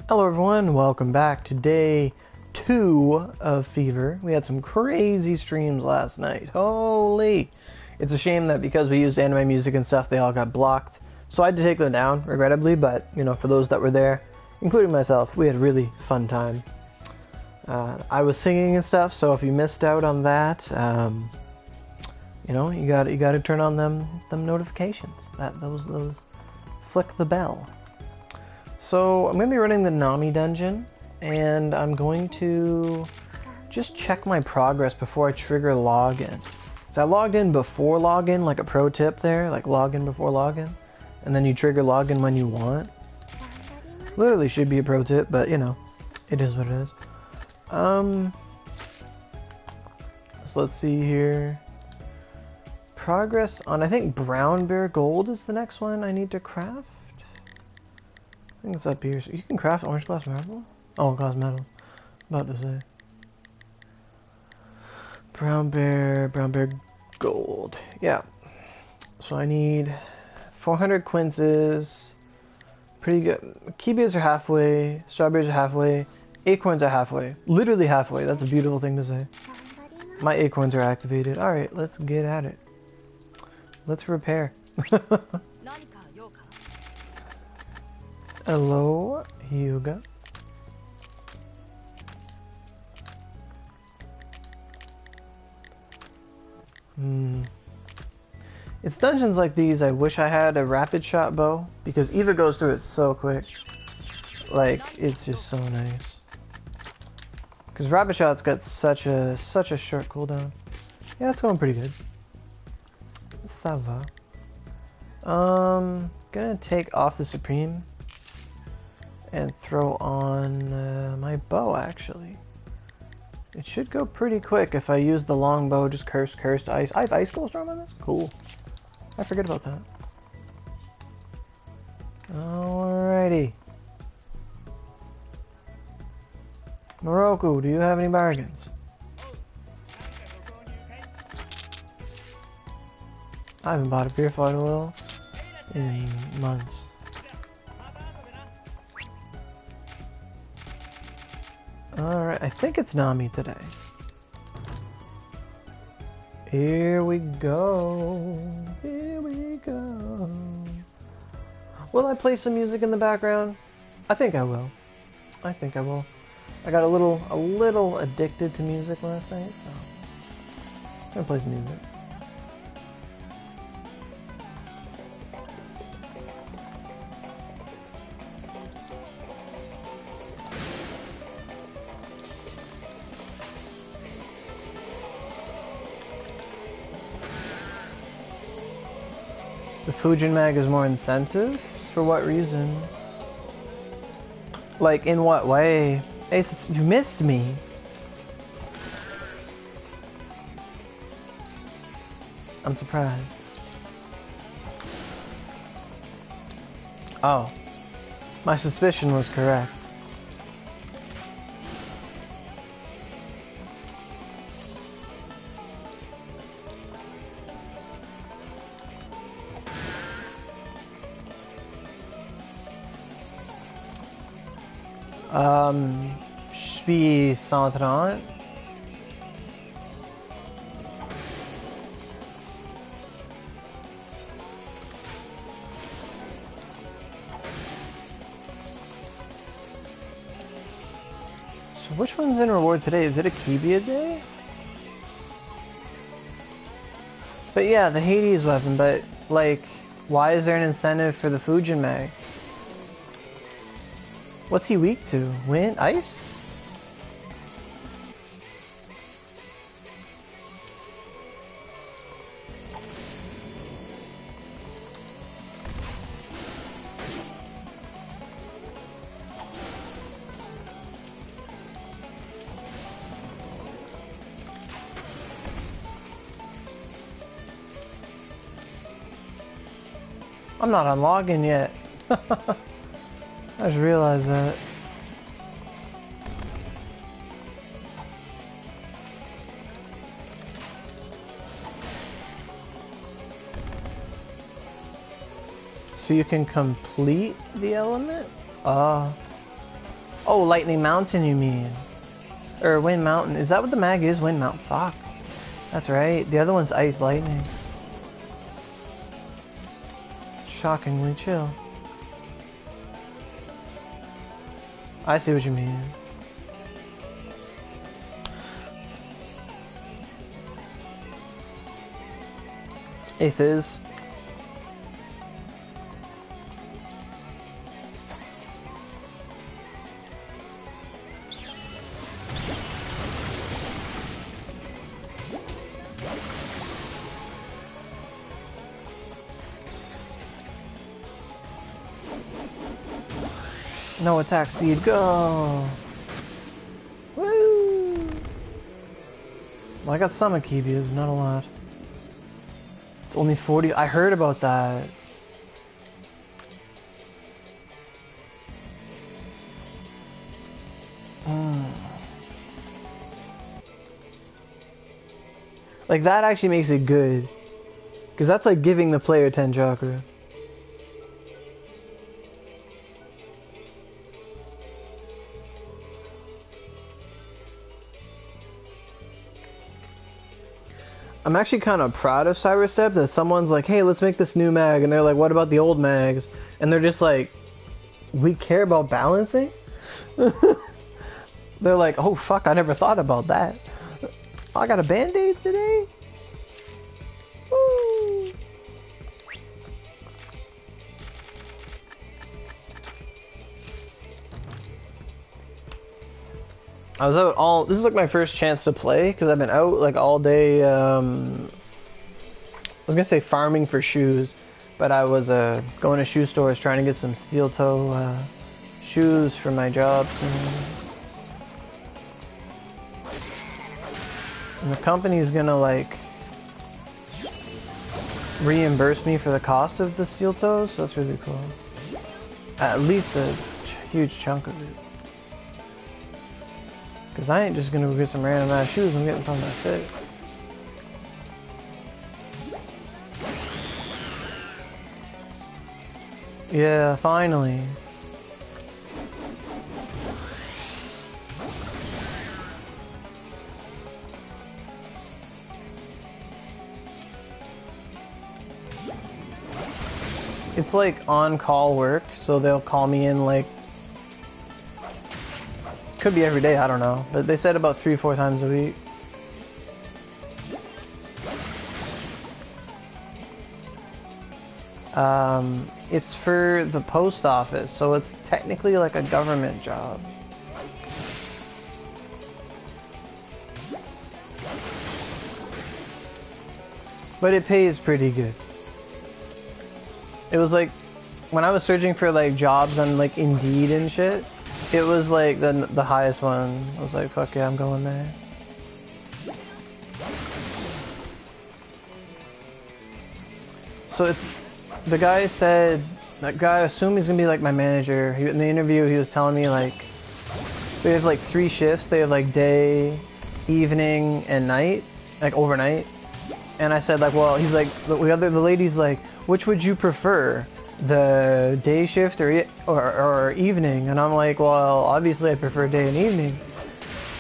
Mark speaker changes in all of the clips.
Speaker 1: Hello everyone, welcome back to day 2 of Fever. We had some crazy streams last night. Holy! It's a shame that because we used anime music and stuff, they all got blocked. So I had to take them down, regrettably, but, you know, for those that were there, including myself, we had a really fun time. I was singing and stuff, so if you missed out on that, you know, you gotta turn on them notifications. Those flick the bell. So I'm going to be running the Nami dungeon, and I'm going to just check my progress before I trigger login. So I logged in before login, like a pro tip there, like login before login, and then you trigger login when you want. Literally should be a pro tip, but you know, it is what it is. So let's see here. Progress on, I think Brown Bear Gold is the next one I need to craft. I think it's up here. So you can craft orange glass marble? Oh, glass metal. About to say. Brown bear gold. Yeah. So I need 400 quinces. Pretty good. Kiwis are halfway. Strawberries are halfway. Acorns are halfway. Literally halfway. That's a beautiful thing to say. My acorns are activated. Alright, let's get at it. Let's repair. Hello, Hyuga. It's dungeons like these I wish I had a rapid shot bow, because Eva goes through it so quick. Like, it's just so nice. Because rapid shot's got such a short cooldown. Yeah, it's going pretty good. Ça va. Gonna take off the Supreme and throw on my bow, actually. It should go pretty quick if I use the long bow. Just cursed ice. I have icicle storm on this? Cool. I forget about that. Alrighty. Moroku, do you have any bargains? I haven't bought a purified oil in months. Alright, I think it's Nami today. Here we go. Here we go. Will I play some music in the background? I think I will. I think I will. I got a little addicted to music last night, so I'm gonna play some music. The Fujin mag is more incentive? For what reason? Like, in what way? Ace, you missed me. I'm surprised. Oh. My suspicion was correct. Je suis 130. So which one's in reward today? Is it a Kibia day? But yeah, the Hades weapon, but like, why is there an incentive for the Fujin mag? What's he weak to? Wind? Ice? I'm not on login yet. I just realized that. So you can complete the element? Ah. Oh, Lightning Mountain, you mean? Or Wind Mountain. Is that what the mag is? Wind Mountain. Fuck. That's right. The other one's Ice Lightning. Shockingly chill. I see what you mean. Eighth is. No attack speed, go! Woo! Well, I got some Akibias, not a lot. It's only 40. I heard about that. Like, that actually makes it good. Because that's like giving the player 10 chakra. I'm actually kind of proud of Cyberstep that someone's like, hey, let's make this new mag. And they're like, what about the old mags? And they're just like, we care about balancing? They're like, oh, fuck, I never thought about that. I got a band-aid today? Woo! I was out all, this is like my first chance to play because I've been out like all day, I was gonna say farming for shoes, but I was going to shoe stores trying to get some steel toe shoes for my jobs. And the company's gonna like reimburse me for the cost of the steel toes, so that's really cool. At least a huge chunk of it. Cause I ain't just gonna go get some random ass shoes, I'm getting something that's it. Yeah, finally. It's like on-call work, so they'll call me in like, could be every day, I don't know, but they said about 3-4 times a week. It's for the post office, so it's technically like a government job. But it pays pretty good. It was like, when I was searching for like jobs on like Indeed and shit, it was like the highest one. I was like, fuck yeah, I'm going there. So it's, the guy said, that guy assumed he's gonna be like my manager. In the interview he was telling me like, they have like 3 shifts. They have like day, evening, and night, like overnight. And I said like, well, he's like, the lady's like, which would you prefer? The day shift or evening? And I'm like, well, obviously I prefer day and evening.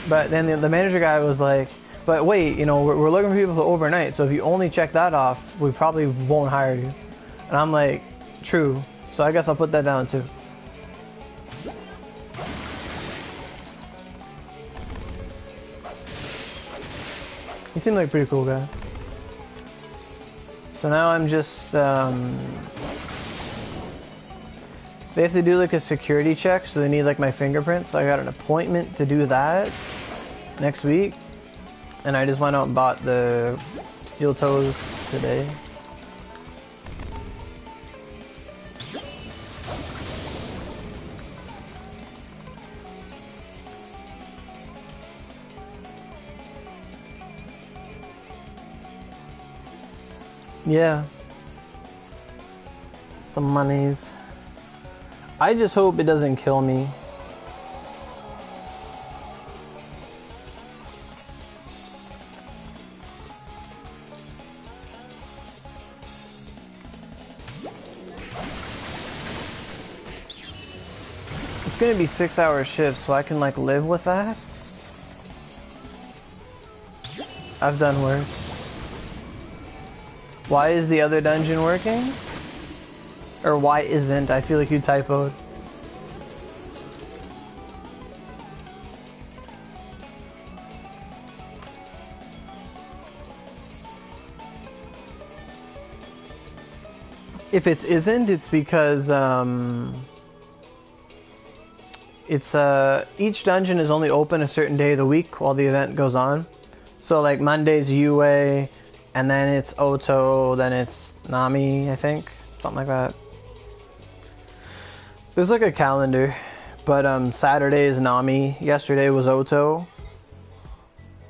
Speaker 1: But then the manager guy was like, but wait, you know, we're looking for people for overnight, so if you only check that off, we probably won't hire you. And I'm like, true, so I guess I'll put that down too. He seemed like a pretty cool guy. So now I'm just, they have to do like a security check, so they need like my fingerprints. So I got an appointment to do that next week. And I just went out and bought the steel toes today. Yeah. Some monies. I just hope it doesn't kill me. gonna be 6-hour shifts, so I can like live with that. I've done worse. Why is the other dungeon working? Or why isn't? I feel like you typoed. If it isn't, it's because each dungeon is only open a certain day of the week while the event goes on. So like Monday's UA, and then it's Oto, then it's Nami, I think. Something like that. There's like a calendar, but Saturday is Nami, yesterday was Oto,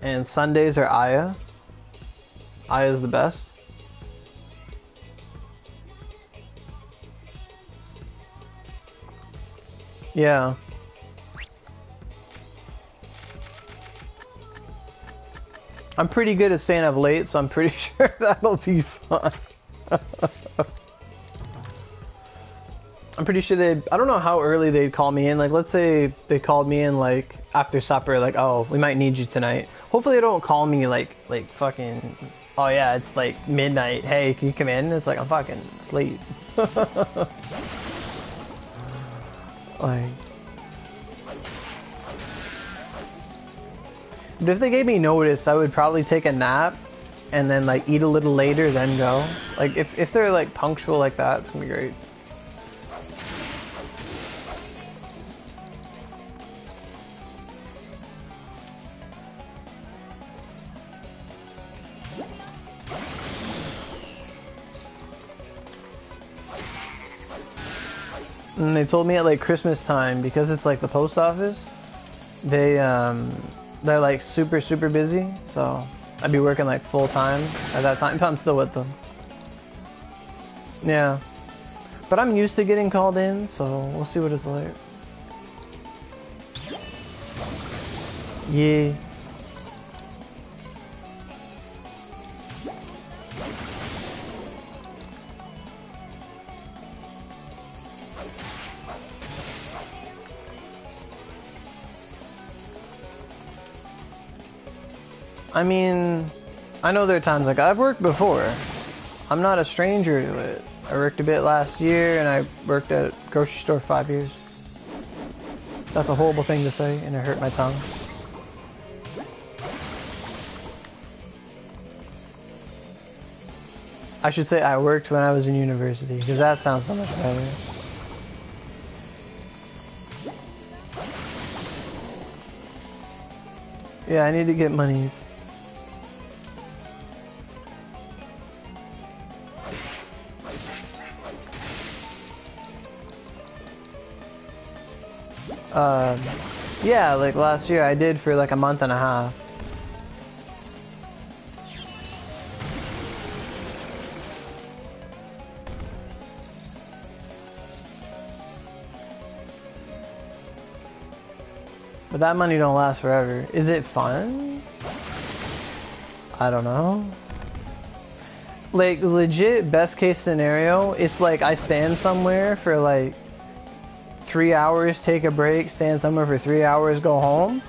Speaker 1: and Sundays are Aya. Aya's the best. Yeah. I'm pretty good at staying up late, so I'm pretty sure that'll be fun. I'm pretty sure I don't know how early they'd call me in. Like, let's say they called me in, like, after supper, like, oh, we might need you tonight. Hopefully they don't call me, like fucking, oh yeah, it's, like, midnight. Hey, can you come in? It's like, I'm fucking asleep. Like... But if they gave me notice, I would probably take a nap and then like eat a little later, then go. Like if they're like punctual like that, it's gonna be great. And they told me at like Christmas time, because it's like the post office, they're like super busy, so I'd be working like full time at that time, but I'm still with them. Yeah. But I'm used to getting called in, so we'll see what it's like. Yeah. I mean, I know there are times, like, I've worked before. I'm not a stranger to it. I worked a bit last year, and I worked at a grocery store 5 years. That's a horrible thing to say, and it hurt my tongue. I should say I worked when I was in university, because that sounds so much better. Yeah, I need to get monies. Yeah, like last year I did for like a month and a half. But that money don't last forever. Is it fun? I don't know. Like, legit best case scenario, it's like I stand somewhere for like 3 hours, take a break, stand somewhere for 3 hours, go home,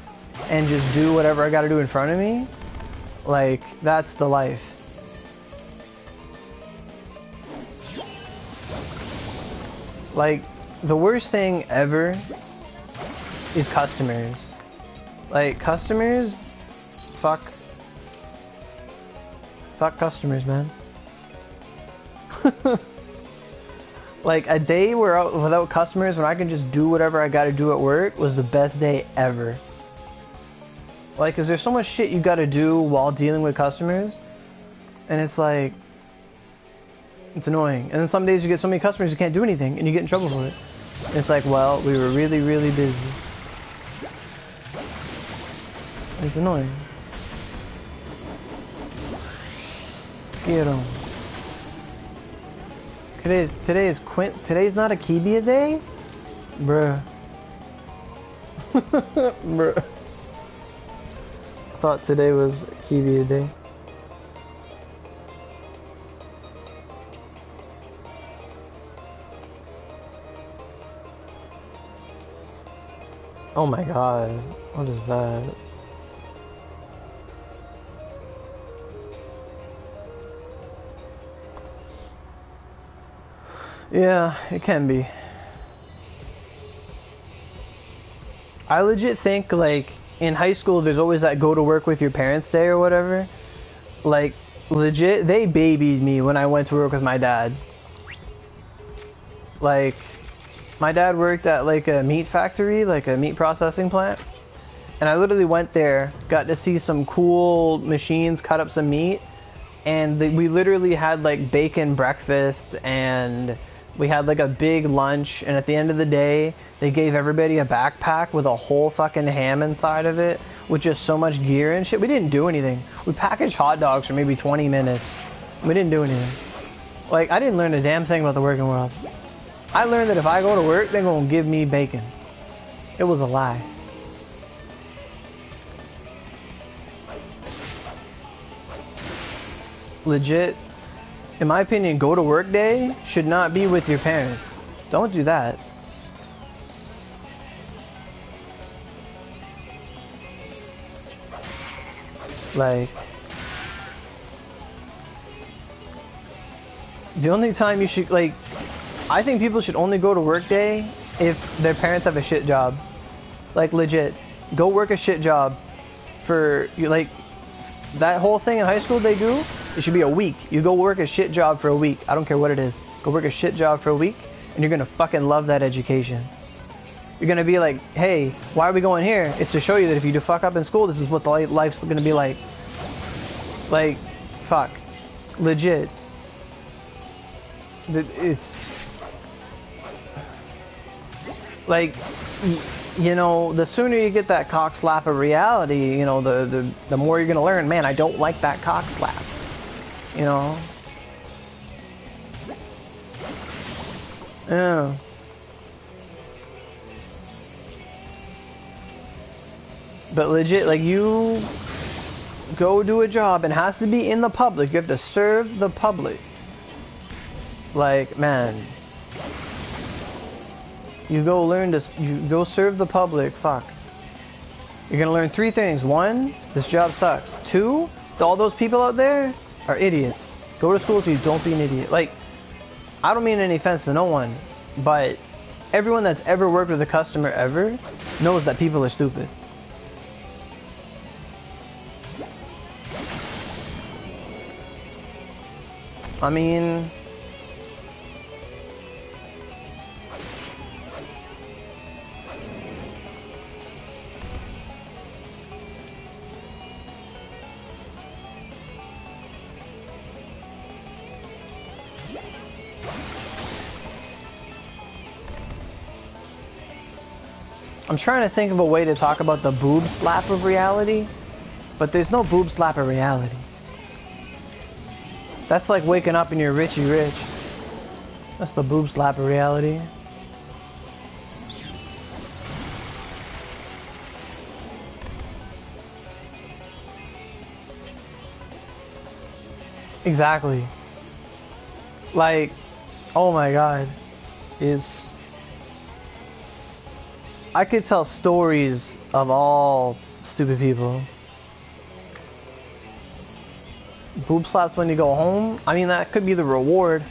Speaker 1: and just do whatever I gotta do in front of me. Like, that's the life. Like, the worst thing ever is customers. Like, customers, fuck customers, man. Like, a day without customers when I can just do whatever I gotta do at work was the best day ever. Like, cause there's so much shit you gotta do while dealing with customers, and it's like, it's annoying. And then some days you get so many customers you can't do anything, and you get in trouble for it. And it's like, well, we were really busy. It's annoying. Get on. Today's not a Kibia day? Bruh. Bruh. I thought today was Kibia day. Oh my god. What is that? Yeah, it can be. I legit think, like, in high school, there's always that go to work with your parents day or whatever. Like, legit, they babied me when I went to work with my dad. Like, my dad worked at, like, a meat factory, like a meat processing plant. And I literally went there, got to see some cool machines cut up some meat. And we literally had, like, bacon breakfast, and we had, like, a big lunch. And at the end of the day, they gave everybody a backpack with a whole fucking ham inside of it, with just so much gear and shit. We didn't do anything. We packaged hot dogs for maybe 20 minutes. We didn't do anything. Like, I didn't learn a damn thing about the working world. I learned that if I go to work, they're gonna give me bacon. It was a lie. Legit, in my opinion, go to work day should not be with your parents. Don't do that. Like, the only time you should, like, I think people should only go to work day if their parents have a shit job. Like, legit, go work a shit job for, like, that whole thing in high school they do, it should be a week. You go work a shit job for a week. I don't care what it is. Go work a shit job for a week, and you're gonna fucking love that education. You're gonna be like, hey, why are we going here? It's to show you that if you do fuck up in school, this is what the life's gonna be like. Like, fuck. Legit. It's... like, you know, the sooner you get that cock slap of reality, you know, the more you're gonna learn, man, I don't like that cock slap. You know? Yeah. But legit, like, you go do a job and it has to be in the public. You have to serve the public. Like, man. You go learn to, you go serve the public, fuck. You're gonna learn 3 things. 1, this job sucks. 2, all those people out there are idiots. Go to school so you don't be an idiot. Like, I don't mean any offense to no one, but everyone that's ever worked with a customer ever knows that people are stupid. I mean, I'm trying to think of a way to talk about the boob slap of reality, but there's no boob slap of reality. That's like waking up and you're Richie Rich. That's the boob slap of reality. Exactly. Like, oh my god. It's... I could tell stories of all stupid people. Boob slaps when you go home? I mean, that could be the reward.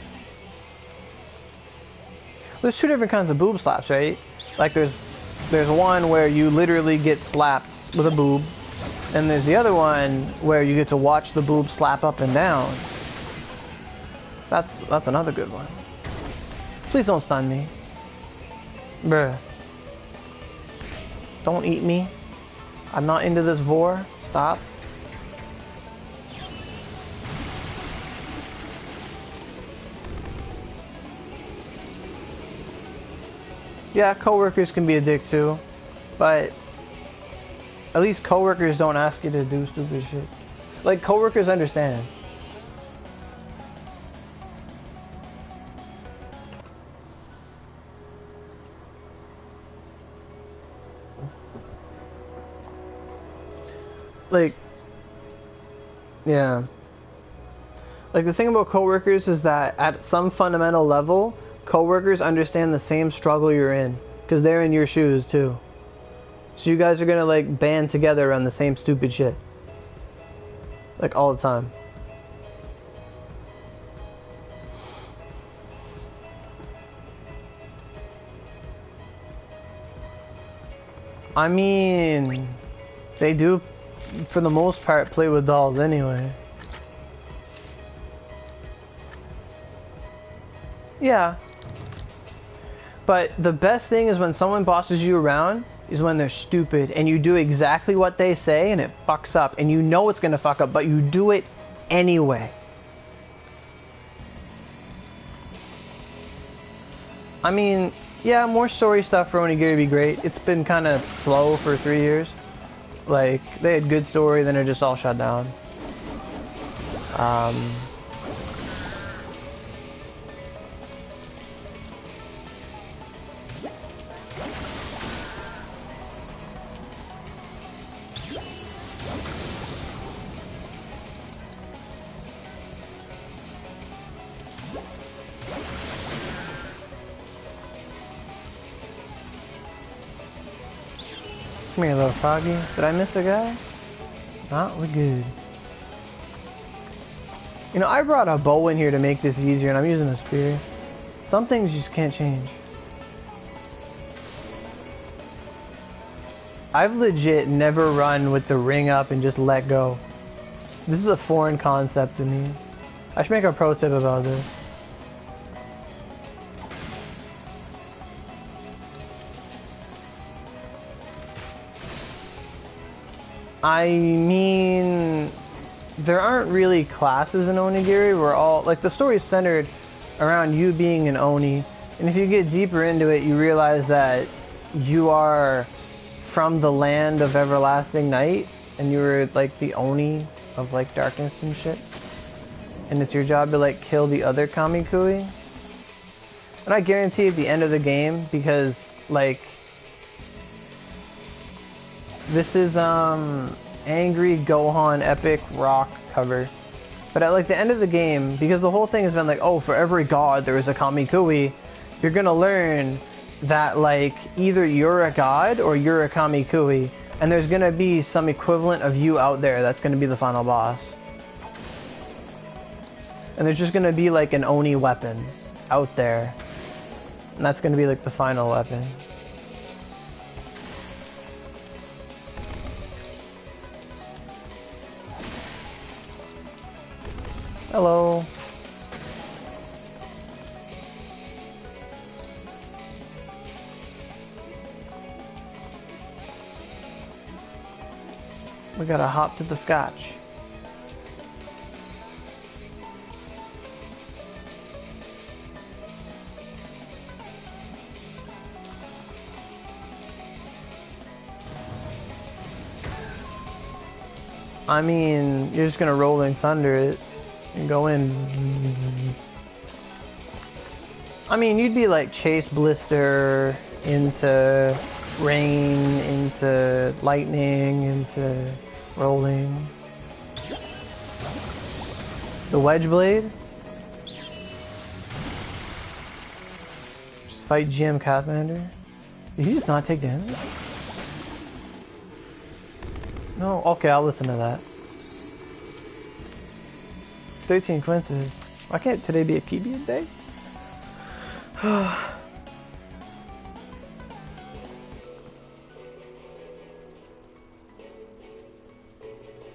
Speaker 1: There's 2 different kinds of boob slaps, right? Like, there's one where you literally get slapped with a boob, and there's the other one where you get to watch the boob slap up and down. That's another good one. Please don't stun me. Bruh. Don't eat me. I'm not into this vor. Stop. Yeah, coworkers can be a dick too, but at least coworkers don't ask you to do stupid shit. Like, coworkers understand. Like, yeah. Like, the thing about coworkers is that at some fundamental level, coworkers understand the same struggle you're in, because they're in your shoes too. So you guys are gonna like band together around the same stupid shit. Like all the time. I mean, they do, for the most part, play with dolls anyway. Yeah. But the best thing is when someone bosses you around is when they're stupid and you do exactly what they say and it fucks up and you know it's gonna fuck up, but you do it anyway. I mean, yeah, more story stuff for Onigiri would be great. It's been kind of slow for 3 years. Like, they had good story, then it just all shut down. Come here, little froggy. Did I miss a guy? Nah, we're good. You know, I brought a bow in here to make this easier, and I'm using a spear. Some things you just can't change. I've legit never run with the ring up and just let go. This is a foreign concept to me. I should make a pro tip about this. I mean, there aren't really classes in Onigiri. We're all, like, the story is centered around you being an Oni. And if you get deeper into it, you realize that you are from the land of everlasting night. And you're, like, the Oni of, like, darkness and shit. And it's your job to, like, kill the other Kamikui. And I guarantee at the end of the game, because, like, this is, Angry Gohan Epic Rock cover. But at, like, the end of the game, because the whole thing has been like, oh, for every god there is a Kamikui, you're gonna learn that, like, either you're a god or you're a Kamikui. And there's gonna be some equivalent of you out there that's gonna be the final boss. And there's just gonna be, like, an Oni weapon out there. And that's gonna be, like, the final weapon. Hello. We gotta hop to the scotch. I mean, you're just gonna rolling thunder it. And go in. I mean, you'd be like Chase Blister into rain, into lightning, into rolling. The Wedge Blade. Just fight GM Catmander. Did he just not take damage? No? Okay, I'll listen to that. 13 quinces. Why can't today be a PB day?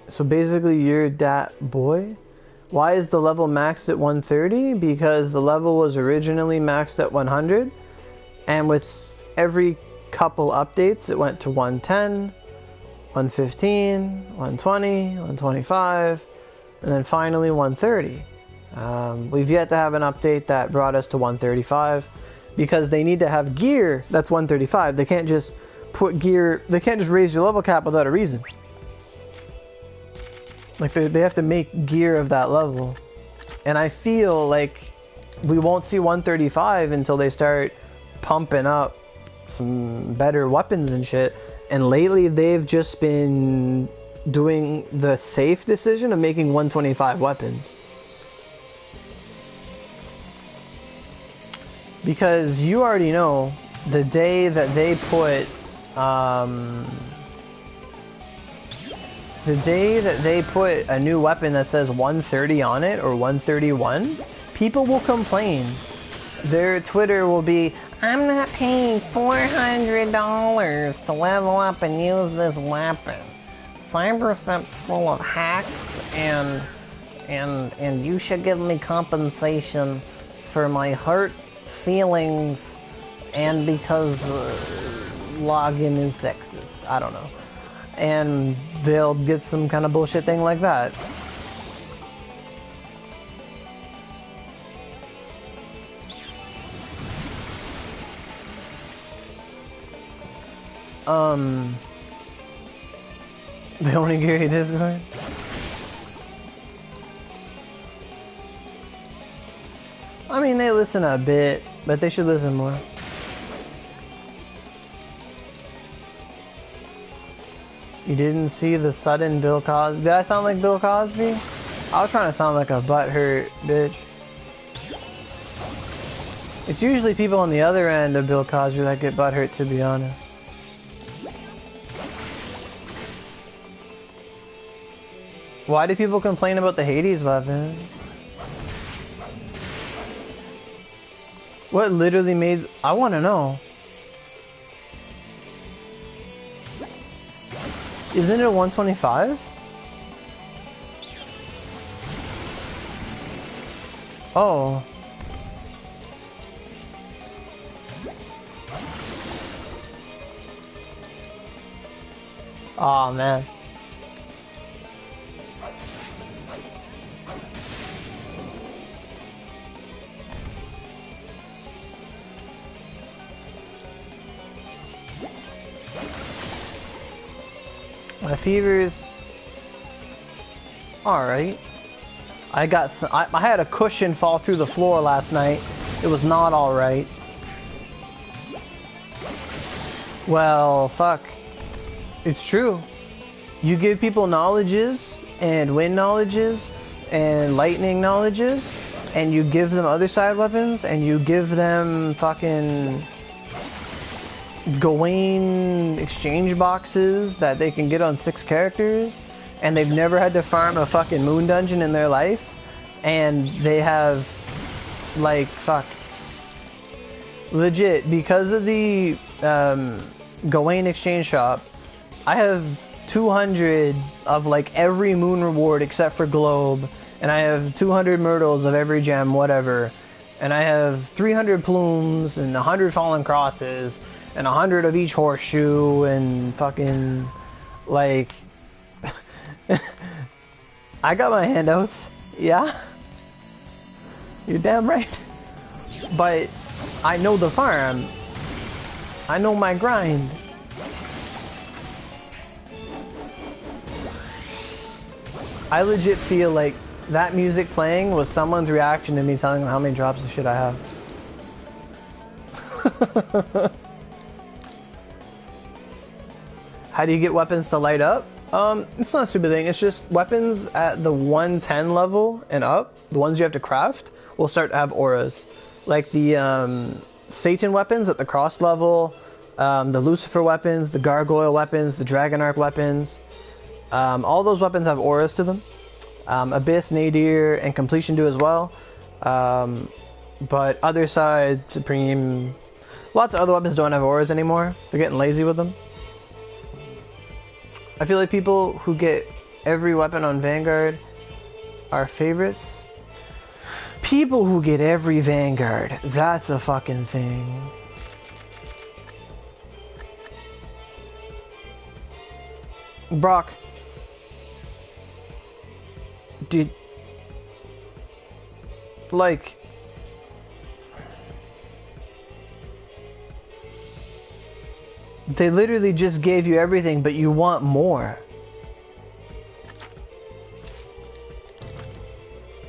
Speaker 1: So basically you're that boy? Why is the level maxed at 130? Because the level was originally maxed at 100, and with every couple updates it went to 110, 115, 120, 125, and then finally 130. We've yet to have an update that brought us to 135 because they need to have gear that's 135. They can't just put gear, they can't just raise your level cap without a reason. Like they have to make gear of that level. And I feel like we won't see 135 until they start pumping up some better weapons and shit. And lately they've just been doing the safe decision of making 125 weapons. Because you already know the day that they put The day that they put a new weapon that says 130 on it, or 131, people will complain. Their Twitter will be, I'm not paying $400 to level up and use this weapon. Cyberstep's full of hacks, and you should give me compensation for my hurt feelings, and because login is sexist. I don't know. And they'll get some kind of bullshit thing like that. The Onigiri Discord? I mean, they listen a bit, but they should listen more. You didn't see the sudden Bill Cosby? Did I sound like Bill Cosby? I was trying to sound like a butthurt bitch. It's usually people on the other end of Bill Cosby that get butthurt, to be honest. Why do people complain about the Hades weapon? What literally made... I want to know. Isn't it a 125? Oh. Aw, man. My fever's alright. I got some, I had a cushion fall through the floor last night. It was not alright. Well, fuck. It's true. You give people knowledges and wind knowledges and lightning knowledges, and you give them other side weapons, and you give them fucking Gawain exchange boxes that they can get on 6 characters, and they've never had to farm a fucking moon dungeon in their life, and they have, like, fuck. Legit, because of the Gawain exchange shop, I have 200 of like every moon reward except for globe, and I have 200 myrtles of every gem, whatever, and I have 300 plumes and 100 fallen crosses and 100 of each horseshoe, and fucking, like, I got my handouts, yeah, you're damn right, but I know the farm, I know my grind. I legit feel like that music playing was someone's reaction to me telling them how many drops of shit I have. How do you get weapons to light up? It's not a stupid thing. It's just weapons at the 110 level and up, the ones you have to craft, will start to have auras. Like the Satan weapons at the cross level, the Lucifer weapons, the Gargoyle weapons, the Dragon Arc weapons. All those weapons have auras to them. Abyss, Nadir, and Completion do as well. But other side, Supreme, lots of other weapons don't have auras anymore. They're getting lazy with them. I feel like people who get every weapon on Vanguard are favorites. People who get every Vanguard, that's a fucking thing. Brock. Dude. Like... They literally just gave you everything, but you want more.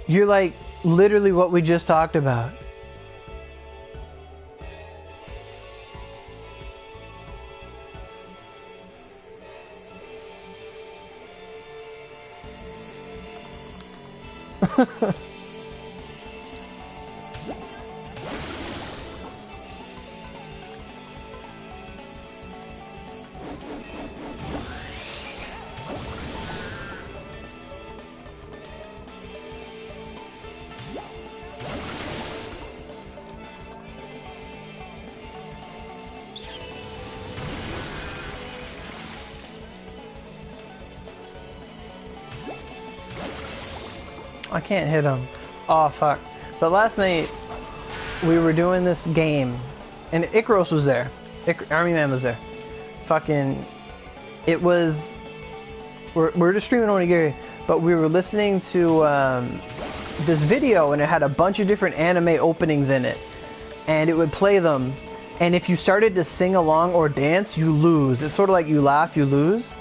Speaker 1: You're like, literally what we just talked about. I can't hit him. Oh, fuck. But last night, we were doing this game, and Icaros was there. Army Man was there. Fucking... It was... We're just streaming Onigiri, but we were listening to this video, and it had a bunch of different anime openings in it. And it would play them, and if you started to sing along or dance, you lose. It's sort of like you laugh, you lose.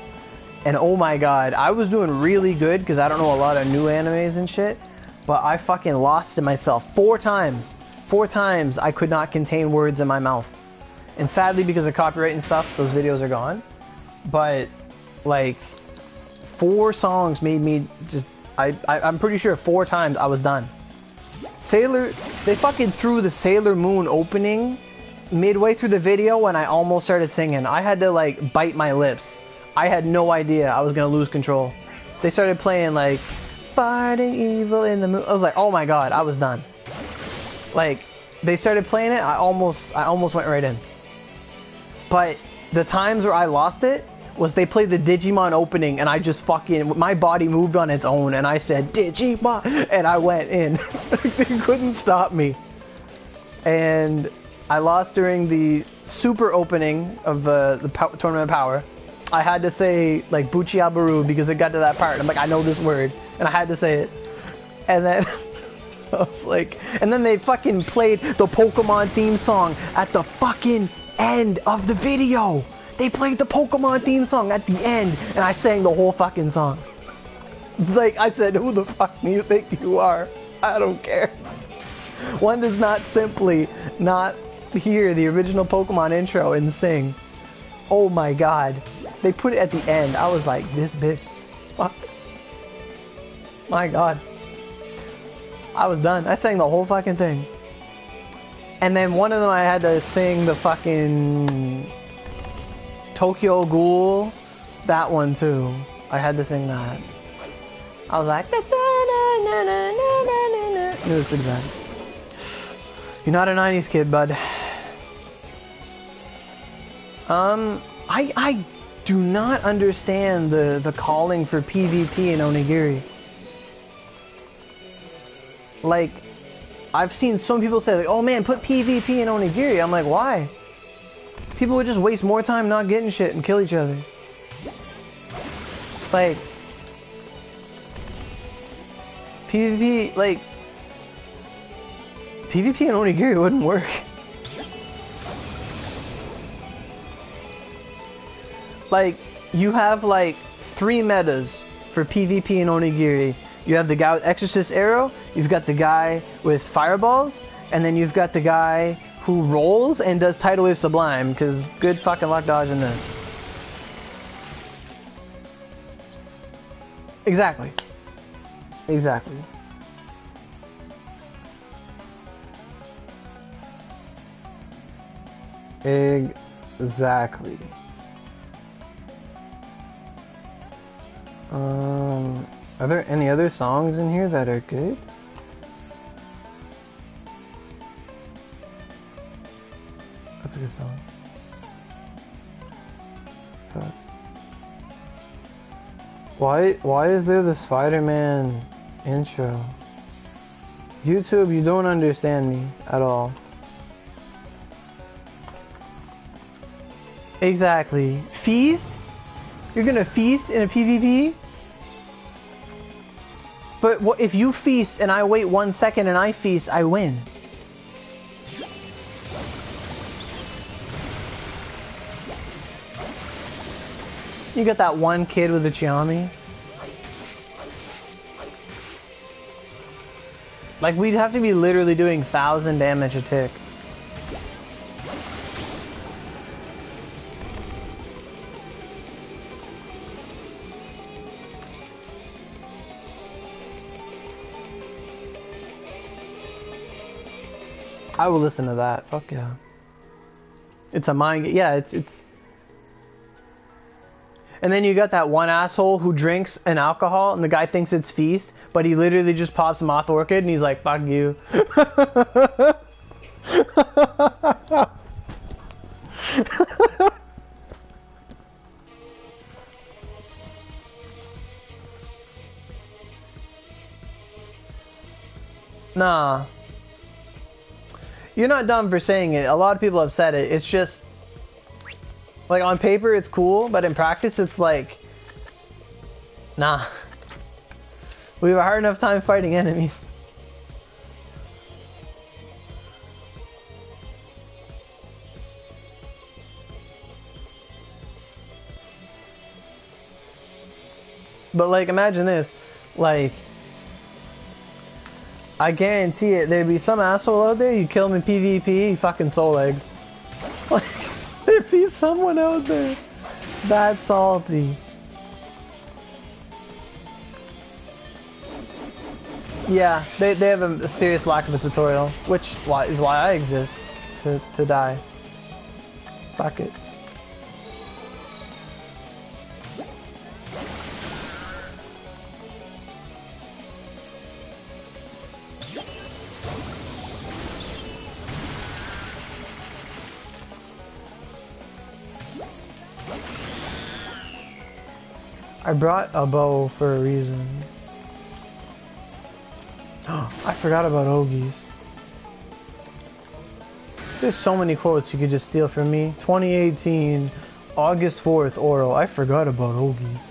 Speaker 1: And oh my god, I was doing really good because I don't know a lot of new animes and shit, but I fucking lost to myself 4 times. 4 times I could not contain words in my mouth. And sadly, because of copyright and stuff, those videos are gone. But like 4 songs made me just, I'm pretty sure 4 times I was done. They fucking threw the Sailor Moon opening midway through the video when I almost started singing. I had to like bite my lips. I had no idea I was gonna lose control. They started playing like Fighting Evil in the Moon. I was like, oh my god, I was done. Like, they started playing it, I almost went right in. But the times where I lost it was they played the Digimon opening and I just fucking, my body moved on its own and I said, Digimon, and I went in. They couldn't stop me. And I lost during the super opening of the Tournament of Power. I had to say, like, Buchiabaru because it got to that part. And I'm like, I know this word. And I had to say it. And then, I was like, and then they fucking played the Pokemon theme song at the fucking end of the video. They played the Pokemon theme song at the end, and I sang the whole fucking song. Like, I said, who the fuck do you think you are? I don't care. One does not simply not hear the original Pokemon intro and sing. Oh my god. They put it at the end. I was like, this bitch. Fuck. My god. I was done. I sang the whole fucking thing. And then one of them I had to sing the fucking Tokyo Ghoul, that one too. I had to sing that. I was like, it was pretty bad. You're not a 90s kid, bud. I do not understand the calling for PvP in Onigiri. Like, I've seen some people say, like, oh man, put PvP in Onigiri. I'm like, why? People would just waste more time not getting shit and kill each other. Like, PvP, like, PvP in Onigiri wouldn't work. Like, you have like 3 metas for PvP in Onigiri. You have the guy with Exorcist Arrow, you've got the guy with Fireballs, and then you've got the guy who rolls and does Tidal Wave Sublime, because good fucking luck dodging this. Exactly. Exactly. Exactly. Are there any other songs in here that are good? That's a good song. Fuck. Why is there the Spider-Man intro? YouTube, you don't understand me at all. Exactly. Feast? You're gonna feast in a PvP? But what if you feast and I wait 1 second and I feast, I win. You got that one kid with the Chiami? Like, we'd have to be literally doing 1,000 damage a tick. I will listen to that. Fuck yeah. It's a mind. Yeah, it's. And then you got that one asshole who drinks an alcohol, and the guy thinks it's Feast, but he literally just pops Moth Orchid, and he's like, "Fuck you." Nah. You're not dumb for saying it. A lot of people have said it. It's just... Like, on paper, it's cool, but in practice, it's like... Nah. We have a hard enough time fighting enemies. But, like, imagine this. Like... I guarantee it, there'd be some asshole out there, you kill him in PvP, he fucking soul eggs. Like, there'd be someone out there that salty. Yeah, they have a serious lack of a tutorial, which is why I exist, to die. Fuck it. I brought a bow for a reason. I forgot about Ogies. There's so many quotes you could just steal from me. 2018, August 4th, Oro. I forgot about Ogies.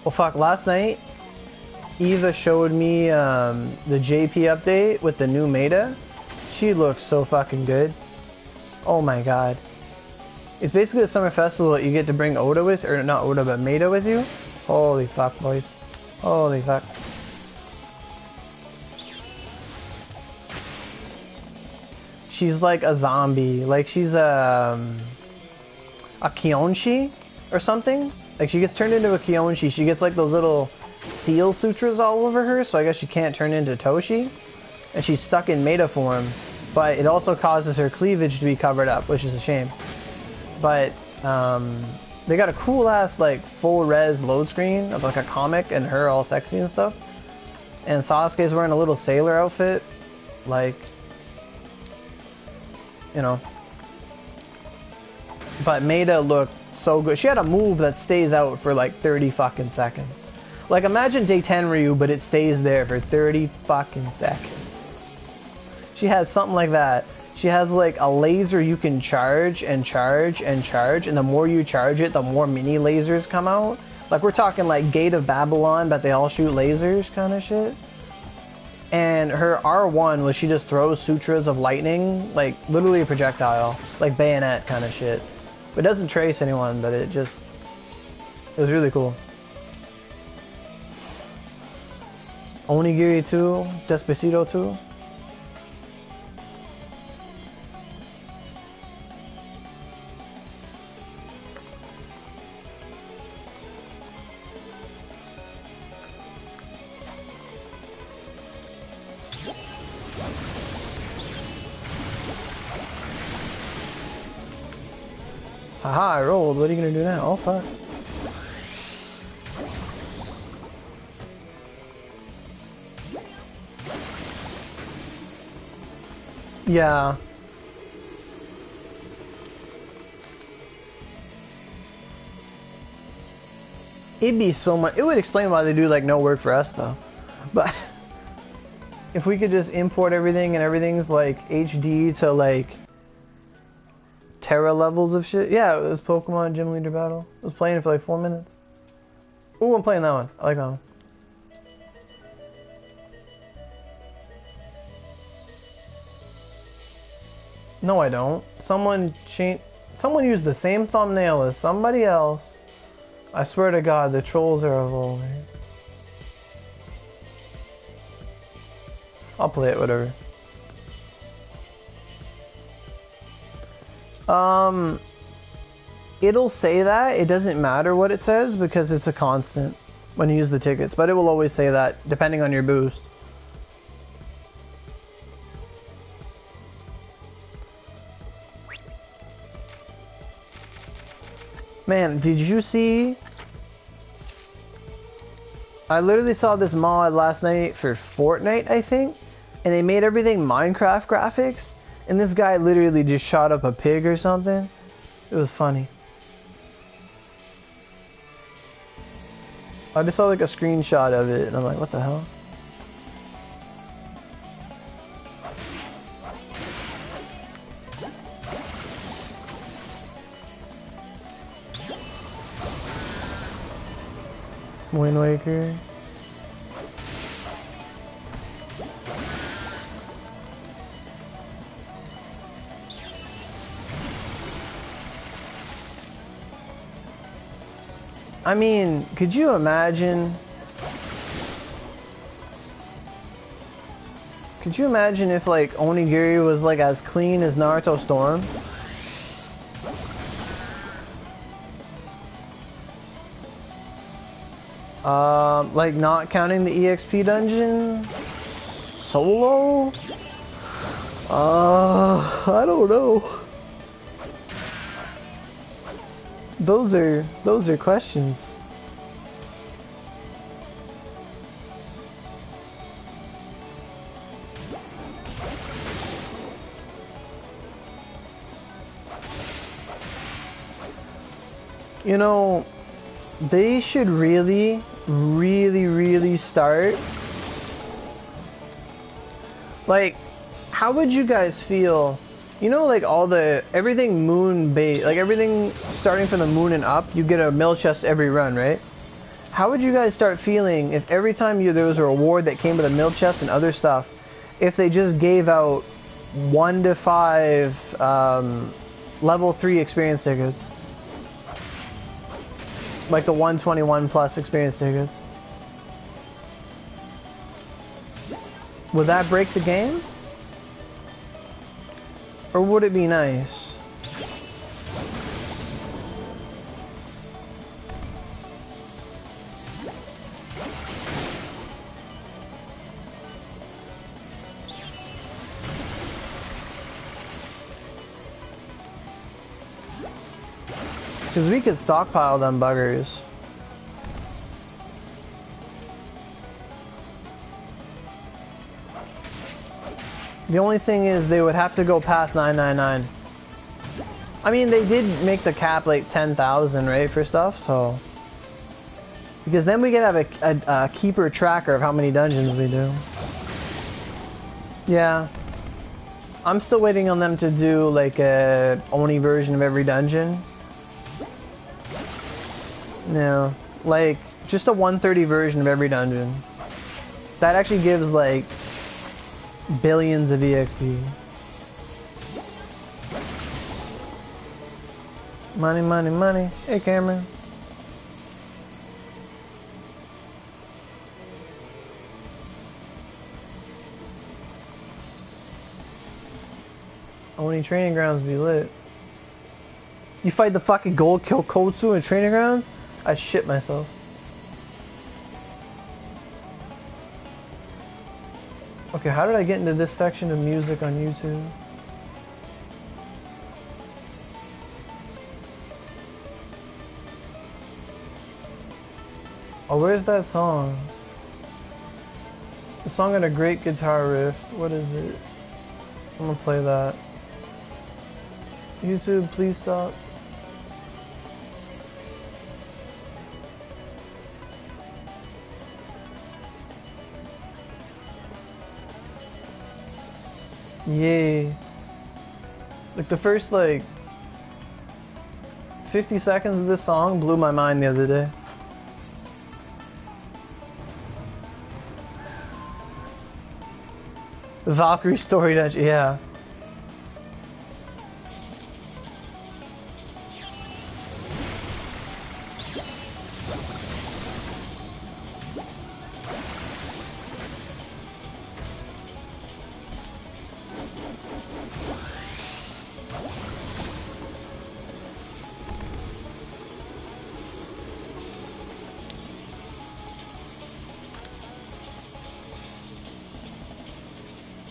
Speaker 1: Well, fuck, last night, Eva showed me the JP update with the new meta. She looks so fucking good. Oh my god. It's basically a summer festival that you get to bring Oda with, or not Oda, but Maida with you. Holy fuck, boys. Holy fuck. She's like a zombie. Like she's a Kyonshi or something. Like she gets turned into a Kyonshi. She gets like those little seal sutras all over her, so I guess she can't turn into Toshi. And she's stuck in Maida form. But it also causes her cleavage to be covered up, which is a shame. But they got a cool ass like full res load screen of like a comic and her all sexy and stuff. And Sasuke's wearing a little sailor outfit, like, you know. But Maida looked so good. She had a move that stays out for like 30 fucking seconds. Like imagine day 10 Ryu, but it stays there for 30 fucking seconds. She has something like that. She has like a laser you can charge and charge and charge, and the more you charge it, the more mini lasers come out. Like we're talking like Gate of Babylon, but they all shoot lasers kind of shit. And her R1 was she just throws sutras of lightning, like literally a projectile, like bayonet kind of shit. It doesn't trace anyone, but it was really cool. Onigiri 2, Despacito 2. Haha, I rolled. What are you gonna do now? Oh, fuck. Yeah. It'd be so much. It would explain why they do like no work for us though. But if we could just import everything and everything's like HD to like Terra levels of shit. Yeah, it was Pokemon Gym Leader Battle. I was playing it for like 4 minutes. Ooh, I'm playing that one. I like that one. No, I don't. Someone used the same thumbnail as somebody else. I swear to God, the trolls are evolving. I'll play it, whatever. It'll say that. It doesn't matter what it says because it's a constant when you use the tickets, but it will always say that depending on your boost. Man, did you see? I literally saw this mod last night for Fortnite, I think, and they made everything Minecraft graphics, and this guy literally just shot up a pig or something. It was funny. I just saw like a screenshot of it and I'm like, what the hell? Wind Waker. I mean, could you imagine? Could you imagine if like Onigiri was like as clean as Naruto Storm? Like not counting the EXP dungeon? Solo? I don't know. Those are questions. You know, they should really start. Like, how would you guys feel? You know, like everything moon based, like everything starting from the moon and up, you get a mill chest every run, right? How would you guys start feeling if every time there was a reward that came with a mill chest and other stuff, if they just gave out 1 to 5 level 3 experience tickets? Like the 121 plus experience tickets. Would that break the game? Or would it be nice? Because we could stockpile them buggers. The only thing is they would have to go past 999. I mean, they did make the cap like 10,000, right, for stuff, so... Because then we could have a keeper tracker of how many dungeons we do. Yeah. I'm still waiting on them to do like a Oni version of every dungeon. No, like just a 130 version of every dungeon. That actually gives like billions of EXP. Money, money, money. Hey, Cameron. Only training grounds be lit. You fight the fucking gold kill Kotsu in training grounds? I shit myself. Okay, how did I get into this section of music on YouTube? Oh, where's that song? The song had a great guitar riff. What is it? I'm gonna play that. YouTube, please stop. Yay. Like the first like 50 seconds of this song blew my mind the other day. The Valkyrie story dungeon, yeah.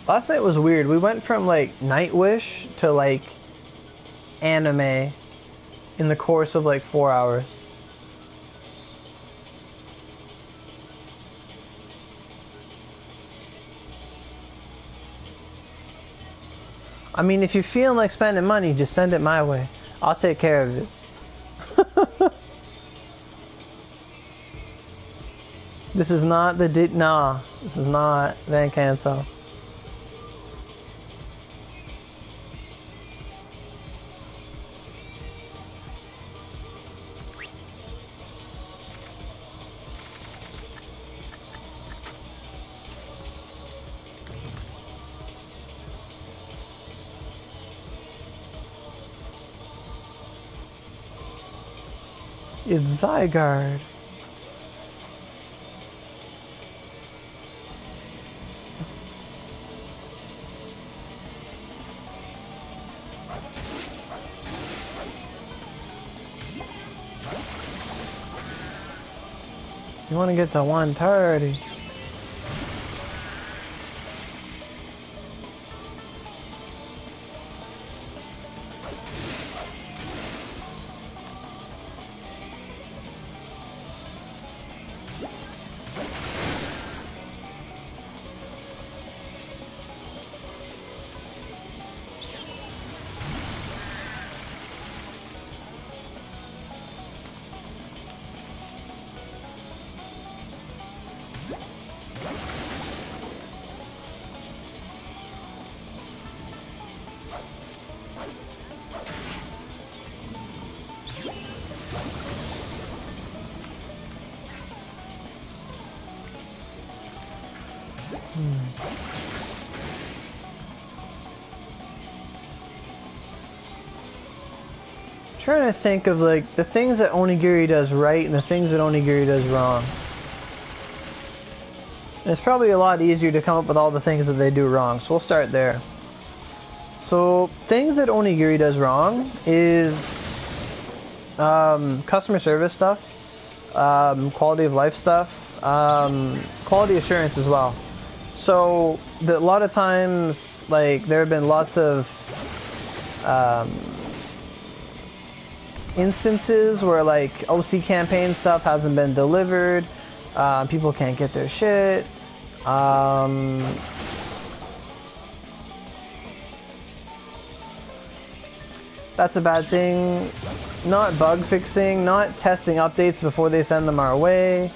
Speaker 1: Last night was weird. We went from like Nightwish to like anime in the course of like 4 hours. I mean, if you're feeling like spending money, just send it my way. I'll take care of it. This is not the nah. This is not Van Cancel. It's Zygarde. You want to get to 130. Trying to think of like the things that Onigiri does right and the things that Onigiri does wrong. And it's probably a lot easier to come up with all the things that they do wrong, so we'll start there. So things that Onigiri does wrong is customer service stuff, quality of life stuff, quality assurance as well. So a lot of times, like there have been lots of instances where like OC campaign stuff hasn't been delivered, people can't get their shit, that's a bad thing. Not bug fixing, not testing updates before they send them our way.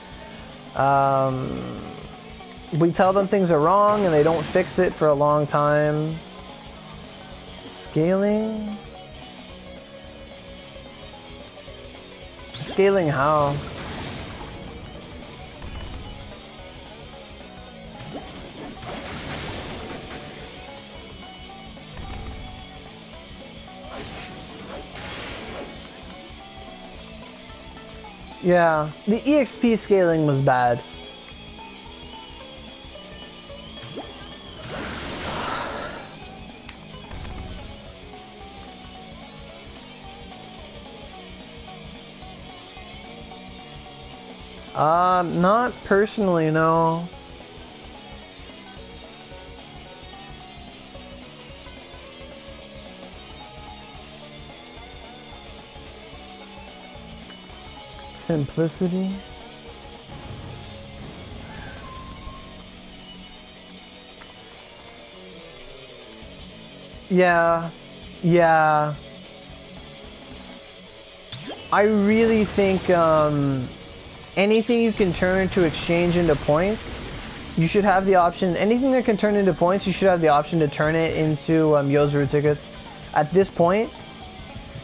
Speaker 1: We tell them things are wrong and they don't fix it for a long time. Scaling? Scaling how? Yeah, the EXP scaling was bad. Not personally, no. Simplicity. Yeah. I really think, anything you can turn to exchange into points, you should have the option. Anything that can turn into points, you should have the option to turn it into Yozuru tickets. At this point,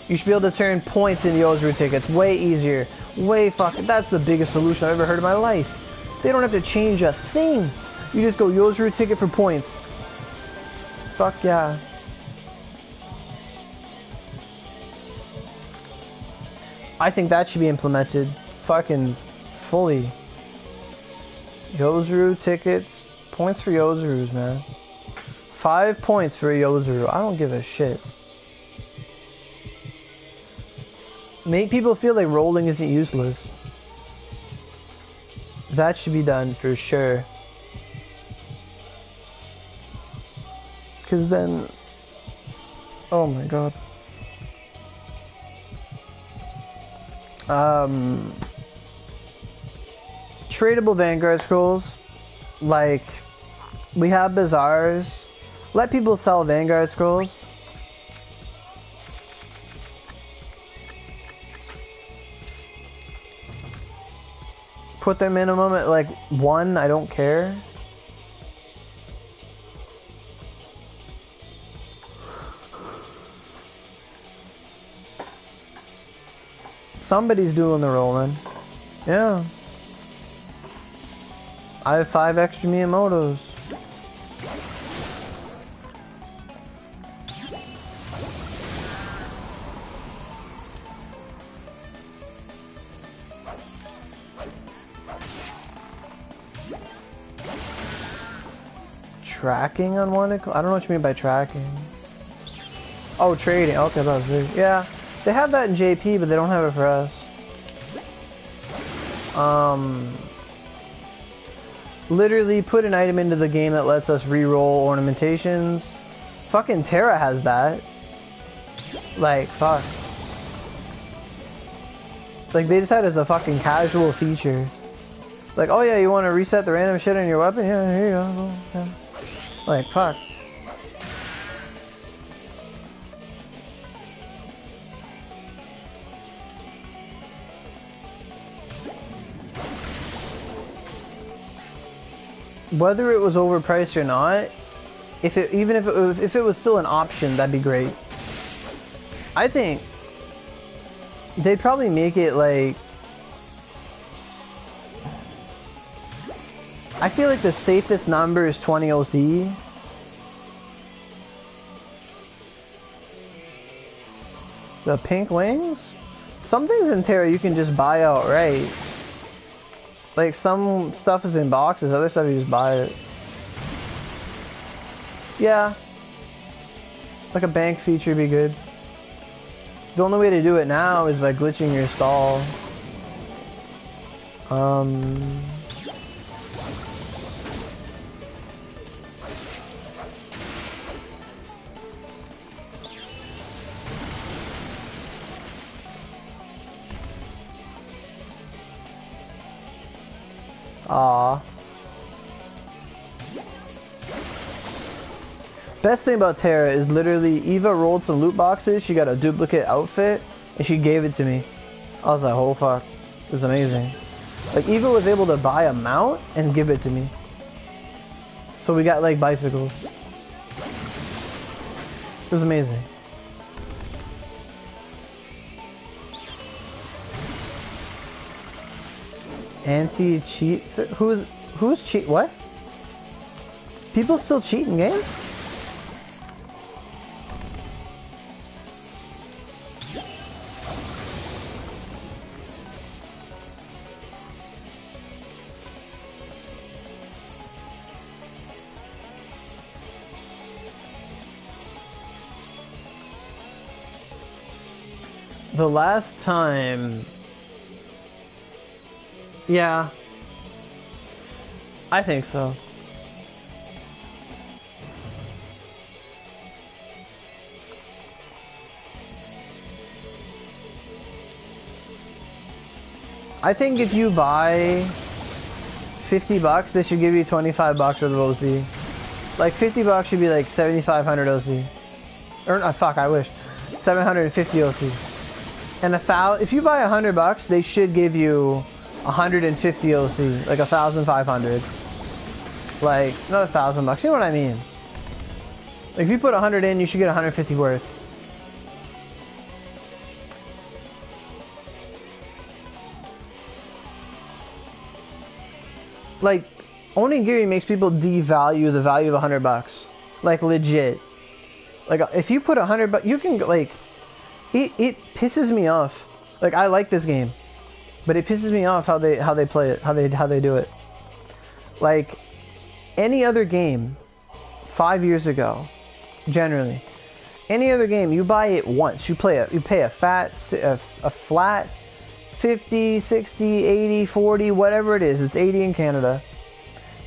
Speaker 1: you should be able to turn points into Yozuru tickets. Way easier. Way fucking. That's the biggest solution I've ever heard in my life. They don't have to change a thing. You just go Yozuru ticket for points. Fuck yeah. I think that should be implemented. Fucking fully. Yozuru tickets. Points for Yozurus, man. 5 points for a Yozuru. I don't give a shit. Make people feel like rolling isn't useless. That should be done for sure. Cause then, oh my god. Tradable Vanguard scrolls, like we have bazaars. Let people sell Vanguard scrolls. put their minimum at like 1, I don't care. Somebody's doing the rolling. Yeah. I have 5 extra Miyamotos. Tracking on one? I don't know what you mean by tracking. Oh, trading. Okay, that was big. Yeah. They have that in JP, but they don't have it for us. Literally put an item into the game that lets us re-roll ornamentations. Fucking Terra has that. Like, fuck. Like, they just had it as a fucking casual feature. Like, oh yeah, you want to reset the random shit on your weapon? Yeah, here you go. Yeah. Like, fuck. Whether it was overpriced or not, if it was still an option, that'd be great. I think they'd probably make it like, I feel like the safest number is 20 OC. The pink wings? Some things in Terra you can just buy outright. Like, some stuff is in boxes, other stuff you just buy it. Yeah. Like a bank feature would be good. The only way to do it now is by glitching your stall. Aww. Best thing about Terra is literally Eva rolled some loot boxes, she got a duplicate outfit, and she gave it to me. I was like, oh fuck. It was amazing. Like, Eva was able to buy a mount and give it to me. So we got like bicycles. It was amazing. Anti-cheat? Who's cheat? What? People still cheat in games? The last time... Yeah. I think so. I think if you buy 50 bucks, they should give you 25 bucks worth of OC. Like 50 bucks should be like 7,500 OC. Or fuck, I wish. 750 OC. And if you buy 100 bucks, they should give you 150 OC, like 1,500. Like, not 1,000 bucks, you know what I mean? Like, if you put 100 in, you should get 150 worth. Like, Onigiri makes people devalue the value of 100 bucks. Like, legit. Like, if you put 100 bucks, you can, like, it pisses me off. Like, I like this game. But it pisses me off how they play it, how they do it. Like any other game 5 years ago, generally, any other game you buy it once, you pay a flat 50, 60, 80, 40, whatever it is. It's 80 in Canada.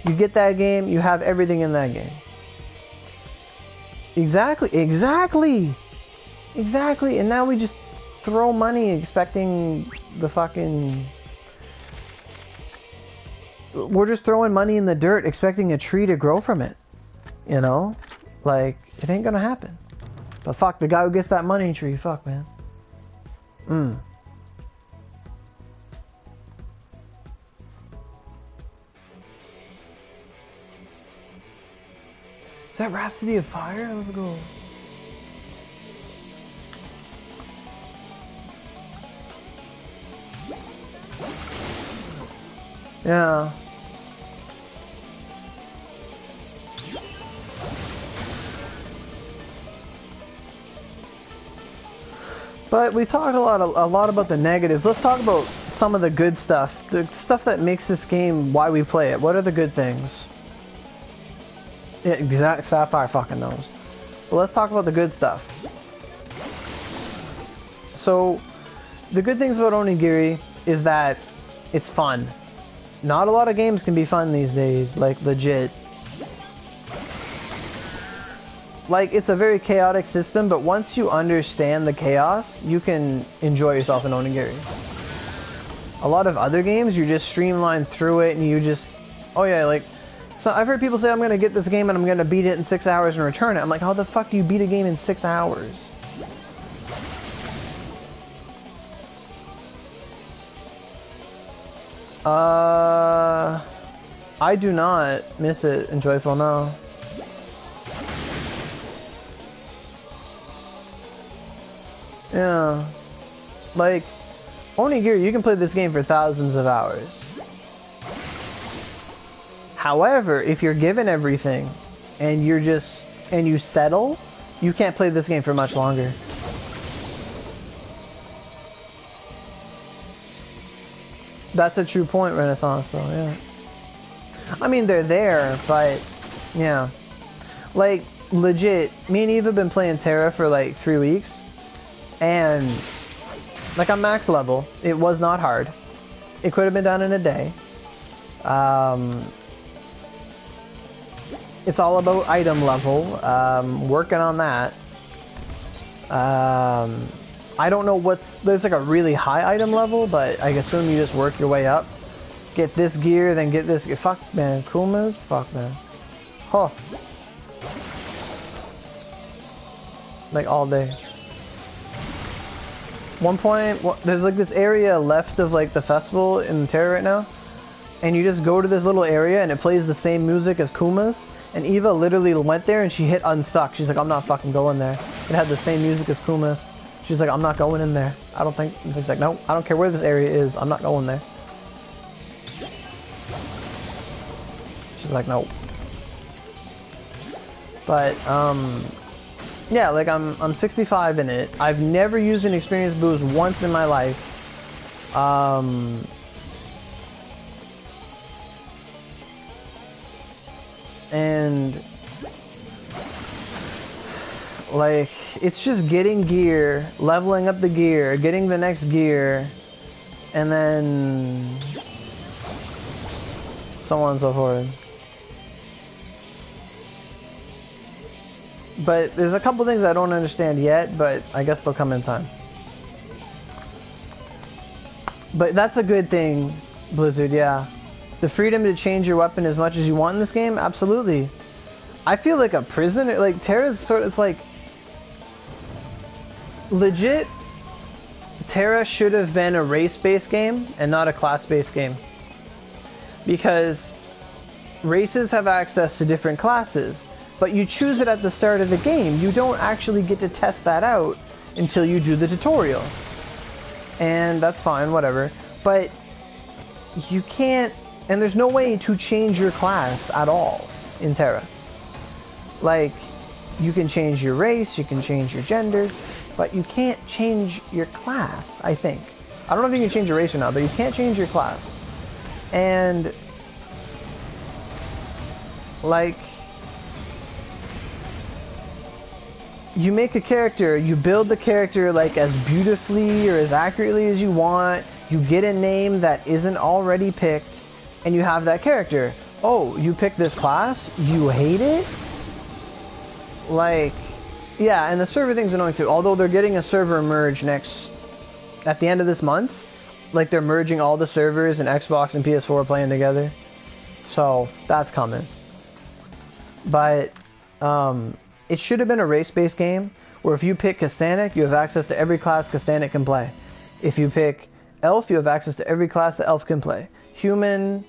Speaker 1: You get that game, you have everything in that game. Exactly. And now we just throw money expecting the fucking... We're just throwing money in the dirt expecting a tree to grow from it. You know? Like, it ain't gonna happen. But fuck, the guy who gets that money tree, fuck, man. that Rhapsody of Fire? Let's go. Yeah. But we talked a lot about the negatives. Let's talk about some of the good stuff. The stuff that makes this game why we play it. What are the good things? Yeah, exact Sapphire fucking knows. But let's talk about the good stuff. So, the good things about Onigiri is that it's fun. Not a lot of games can be fun these days, like legit. Like, it's a very chaotic system, but once you understand the chaos, you can enjoy yourself in Onigiri. A lot of other games, you just streamline through it and you just... Oh yeah, like... So I've heard people say, I'm gonna get this game and I'm gonna beat it in 6 hours and return it. I'm like, how the fuck do you beat a game in 6 hours? I do not miss it in Joyful, no. Yeah. Like, Onigiri, you can play this game for thousands of hours. However, if you're given everything and you settle, you can't play this game for much longer. That's a true point, Renaissance, though, yeah. I mean, they're there, but, yeah. Like, legit, me and Eve have been playing Terra for like 3 weeks, and, like, I'm max level. It was not hard. It could have been done in a day. It's all about item level, working on that. I don't know there's like a really high item level, but I assume you just work your way up. Get this gear, then get this gear. Fuck, man. Kumas? Fuck, man. Huh. Like, all day. One point, there's like this area left of like the festival in Terra right now. And you just go to this little area and it plays the same music as Kuma's. And Eva literally went there and she hit unstuck. She's like, I'm not fucking going there. It had the same music as Kuma's. She's like, I'm not going in there. I don't think... She's like, no, I don't care where this area is. I'm not going there. She's like, no. But, yeah, like, I'm 65 in it. I've never used an experience boost once in my life. And... like, it's just getting gear, leveling up the gear, getting the next gear, and then so on and so forth. But there's a couple things I don't understand yet, but I guess they'll come in time. But that's a good thing, Blizzard, yeah. The freedom to change your weapon as much as you want in this game, absolutely. I feel like a prisoner, like Terra's sort of, it's like, legit, Terra should have been a race-based game and not a class-based game. Because races have access to different classes, but you choose it at the start of the game. You don't actually get to test that out until you do the tutorial. And that's fine, whatever. But you can't, and there's no way to change your class at all in Terra. Like, you can change your race, you can change your gender, but you can't change your class, I think. I don't know if you can change your race or not, but you can't change your class. And, like, you make a character, you build the character like as beautifully or as accurately as you want, you get a name that isn't already picked, and you have that character. Oh, you picked this class? You hate it? Like, yeah, and the server thing's annoying too. Although they're getting a server merge at the end of this month. Like, they're merging all the servers and Xbox and PS4 playing together. So, that's coming. But, it should have been a race-based game, where if you pick Castanic, you have access to every class Castanic can play. If you pick Elf, you have access to every class that Elf can play. Human,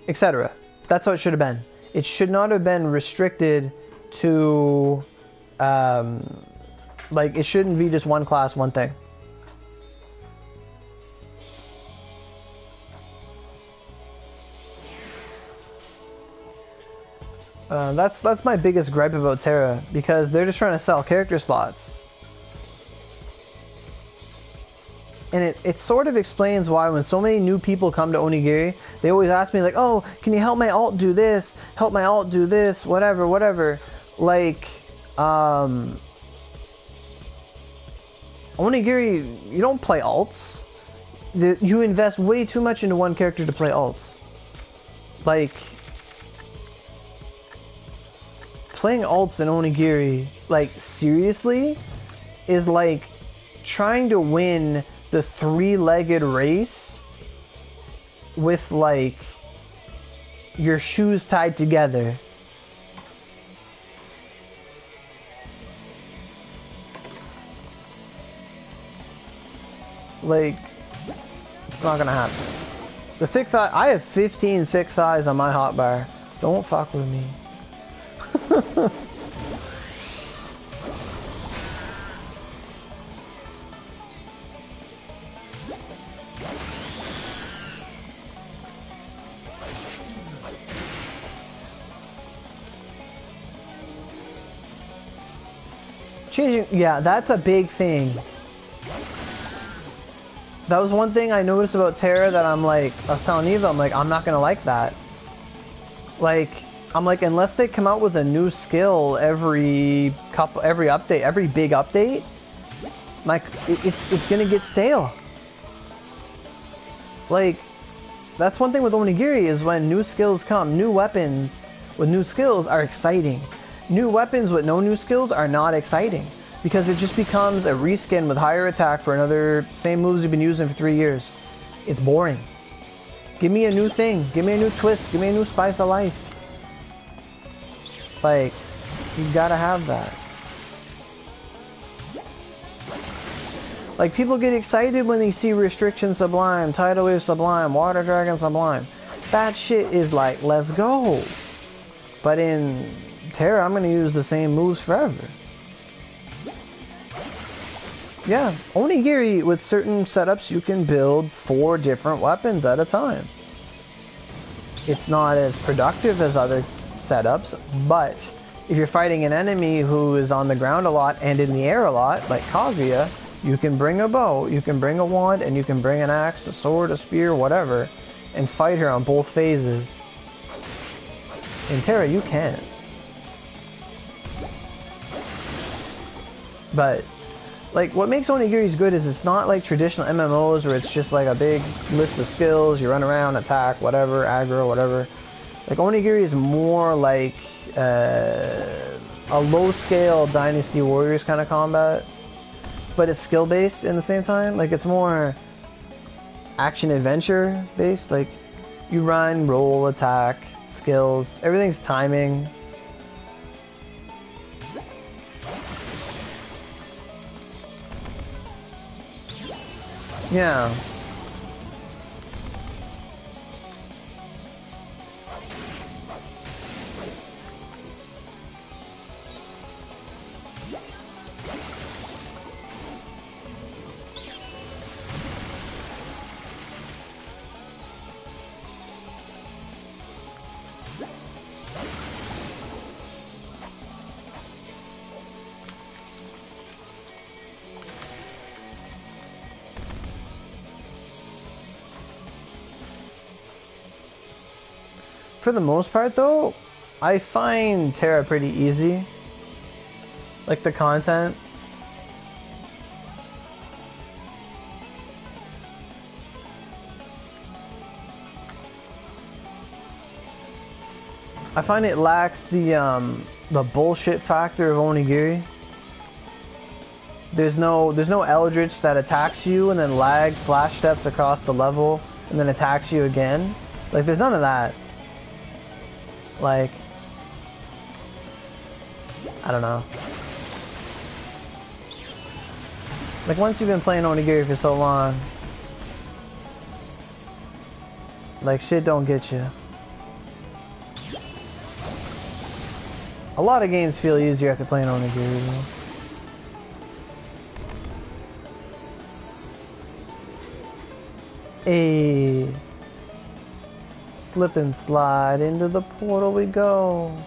Speaker 1: etc. That's how it should have been. It should not have been restricted to, like, it shouldn't be just one class, one thing. That's my biggest gripe about Terra, because they're just trying to sell character slots. And it sort of explains why when so many new people come to Onigiri, they always ask me like, oh, can you help my alt do this? Help my alt do this? Whatever, whatever. Like, Onigiri, you don't play alts. You invest way too much into one character to play alts. Like, playing alts in Onigiri, like, seriously, is like trying to win the three-legged race with, like, your shoes tied together. Like, it's not gonna happen. The thick thigh, I have 15 thick thighs on my hotbar. Don't fuck with me. Changing, yeah, that's a big thing. That was one thing I noticed about Terra that I'm like, I was telling Eva, I'm like, I'm not gonna like that. Like, I'm like, unless they come out with a new skill every update, every big update, like, it's gonna get stale. Like, that's one thing with Onigiri is when new skills come, new weapons with new skills are exciting. New weapons with no new skills are not exciting because it just becomes a reskin with higher attack for another same moves you've been using for 3 years. It's boring. Give me a new thing. Give me a new twist. Give me a new spice of life. Like, you gotta have that. Like, people get excited when they see Restriction Sublime, Tidal Wave Sublime, Water Dragon Sublime. That shit is like, let's go. But in Terra, I'm gonna use the same moves forever. Yeah, Onigiri, with certain setups, you can build 4 different weapons at a time. It's not as productive as other setups, but if you're fighting an enemy who is on the ground a lot and in the air a lot, like Kaguya, you can bring a bow, you can bring a wand, and you can bring an axe, a sword, a spear, whatever, and fight her on both phases. In Terra, you can't. But, like, what makes Onigiri's good is it's not like traditional MMOs where it's just like a big list of skills, you run around, attack, whatever, aggro, whatever. Like, Onigiri is more like a low-scale Dynasty Warriors kind of combat, but it's skill-based in the same time. Like, it's more action-adventure based. Like, you run, roll, attack, skills, everything's timing. Yeah. For the most part though, I find Terra pretty easy. Like the content. I find it lacks the bullshit factor of Onigiri. There's no Eldritch that attacks you and then lag flash steps across the level and then attacks you again. Like, there's none of that. Like, I don't know. Like, once you've been playing Onigiri for so long, like, shit don't get you. A lot of games feel easier after playing Onigiri though. Hey, slip and slide into the portal we go.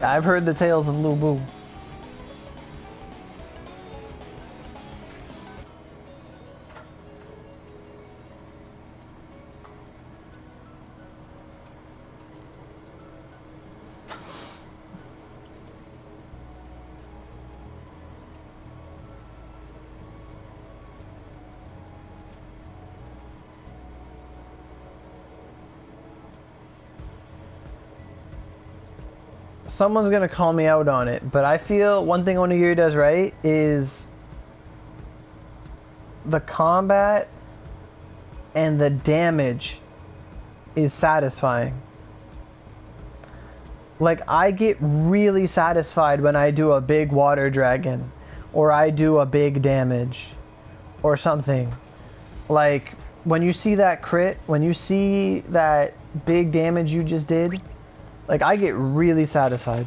Speaker 1: I've heard the tales of Lubu. Someone's gonna call me out on it, but I feel one thing Onigiri does right is the combat and the damage is satisfying. Like, I get really satisfied when I do a big water dragon or I do a big damage or something. Like, when you see that crit, when you see that big damage you just did, like, I get really satisfied.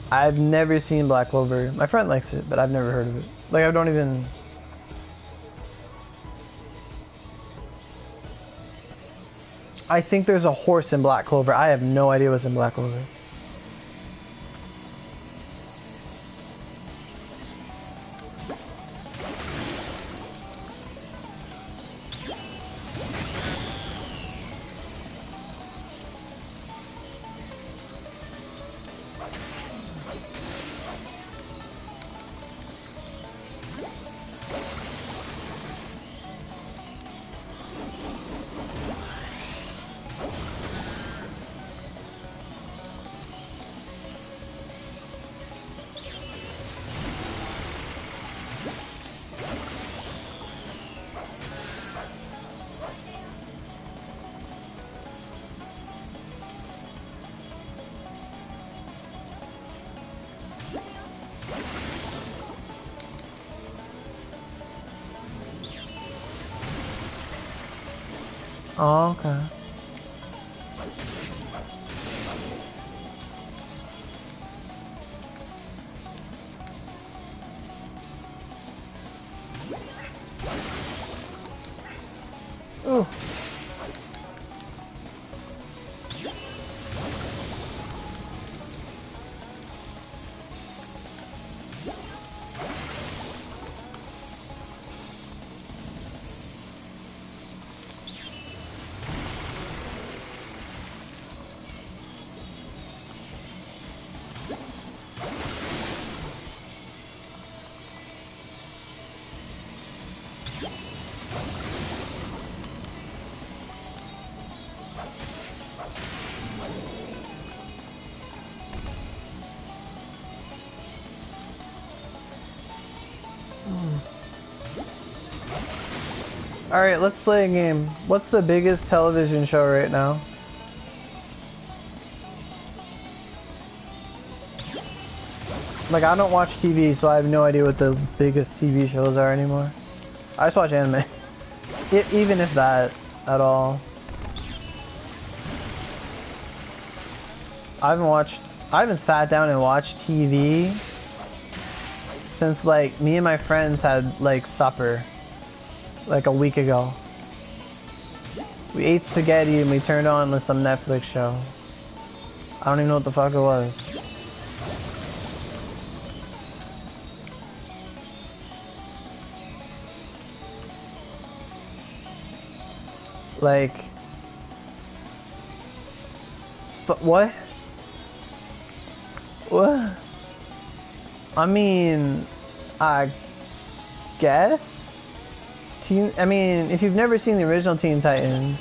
Speaker 1: I've never seen Black Clover. My friend likes it, but I've never heard of it. Like, I don't even... I think there's a horse in Black Clover. I have no idea what's in Black Clover. Oh, okay. Ooh. Alright, let's play a game. What's the biggest television show right now? Like, I don't watch TV, so I have no idea what the biggest TV shows are anymore. I just watch anime. Even if that, at all. I haven't sat down and watched TV since, like, me and my friends had, like, supper. Like a week ago. We ate spaghetti and we turned on some Netflix show. I don't even know what the fuck it was. Like... what? What? I mean... I guess? I mean, if you've never seen the original Teen Titans,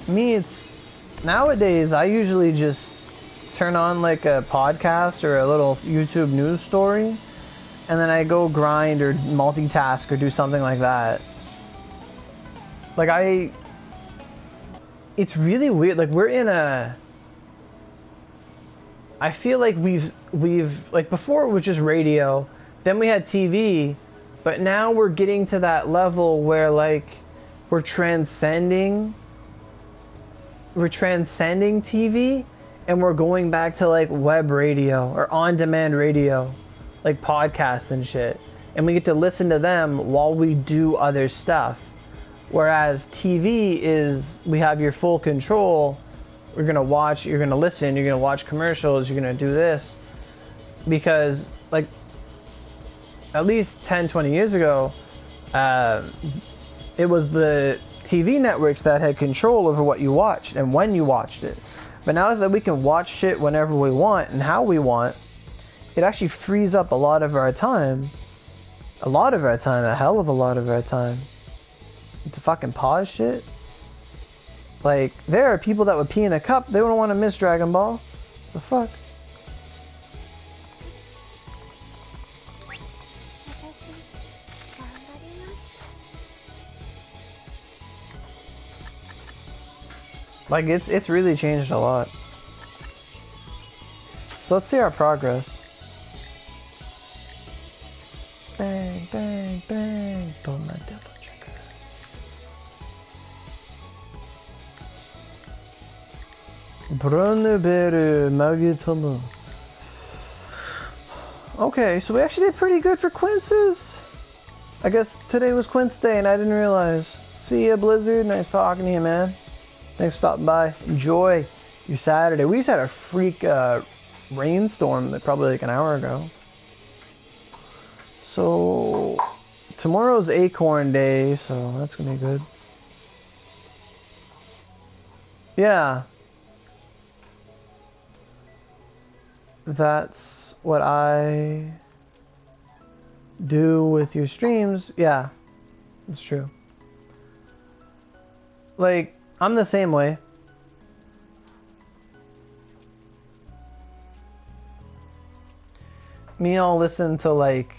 Speaker 1: me, it's nowadays I usually just turn on like a podcast or a little YouTube news story, and then I go grind or multitask or do something like that. Like it's really weird. Like we're in a. I feel like we've like before it was just radio, then we had TV, but now we're getting to that level where like we're transcending TV, and we're going back to like web radio or on-demand radio, like podcasts and shit, and we get to listen to them while we do other stuff. Whereas TV is, we have your full control. You're gonna watch, you're gonna listen, you're gonna watch commercials, you're gonna do this. Because like at least 10-20 years ago, it was the TV networks that had control over what you watched and when you watched it. But now that we can watch shit whenever we want and how we want, it actually frees up a lot of our time. A lot of our time, a hell of a lot of our time. To fucking pause shit. Like, there are people that would pee in a cup, they don't want to miss Dragon Ball. The fuck? Like, it's really changed a lot. So let's see our progress. Bang, bang, bang. Pull my double trigger. Brunneberu Magitomo. Okay, so we actually did pretty good for Quince's. I guess today was Quince Day and I didn't realize. See ya, Blizzard. Nice talking to you, man. Thanks for stopping by. Enjoy your Saturday. We just had a freak rainstorm probably like an hour ago. So tomorrow's Acorn Day, so that's gonna be good. Yeah. That's what I do with your streams. Yeah, it's true. Like, I'm the same way. Me, I'll listen to like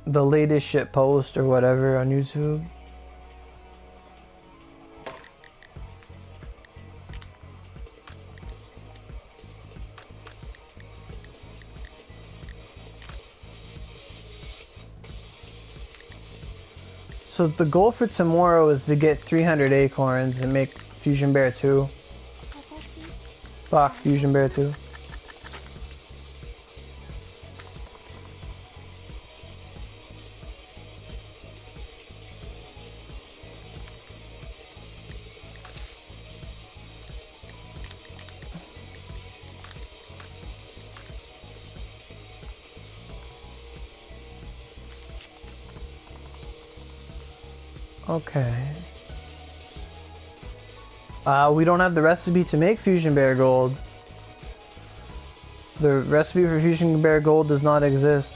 Speaker 1: the latest shit post or whatever on YouTube. So the goal for tomorrow is to get 300 acorns and make Fusion Bear 2. Fuck, Fusion Bear 2. Okay. We don't have the recipe to make Fusion Bear Gold. The recipe for Fusion Bear Gold does not exist.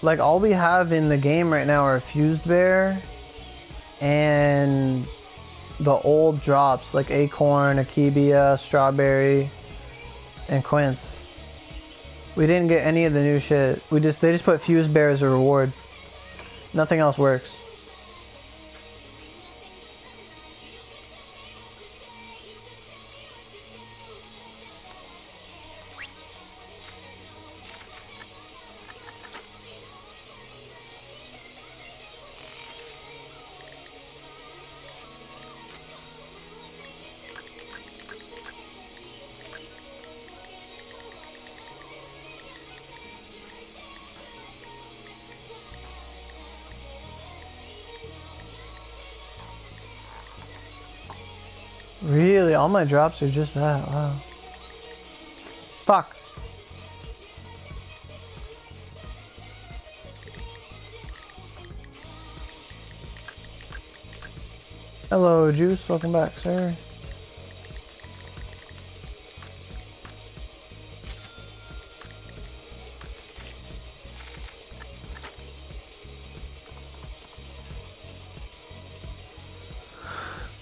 Speaker 1: Like, all we have in the game right now are Fused Bear and the old drops like Acorn, Akebia, Strawberry, and Quince. We didn't get any of the new shit. They just put Fused Bear as a reward. Nothing else works. Really? All my drops are just that? Wow. Fuck. Hello, Juice. Welcome back, sir.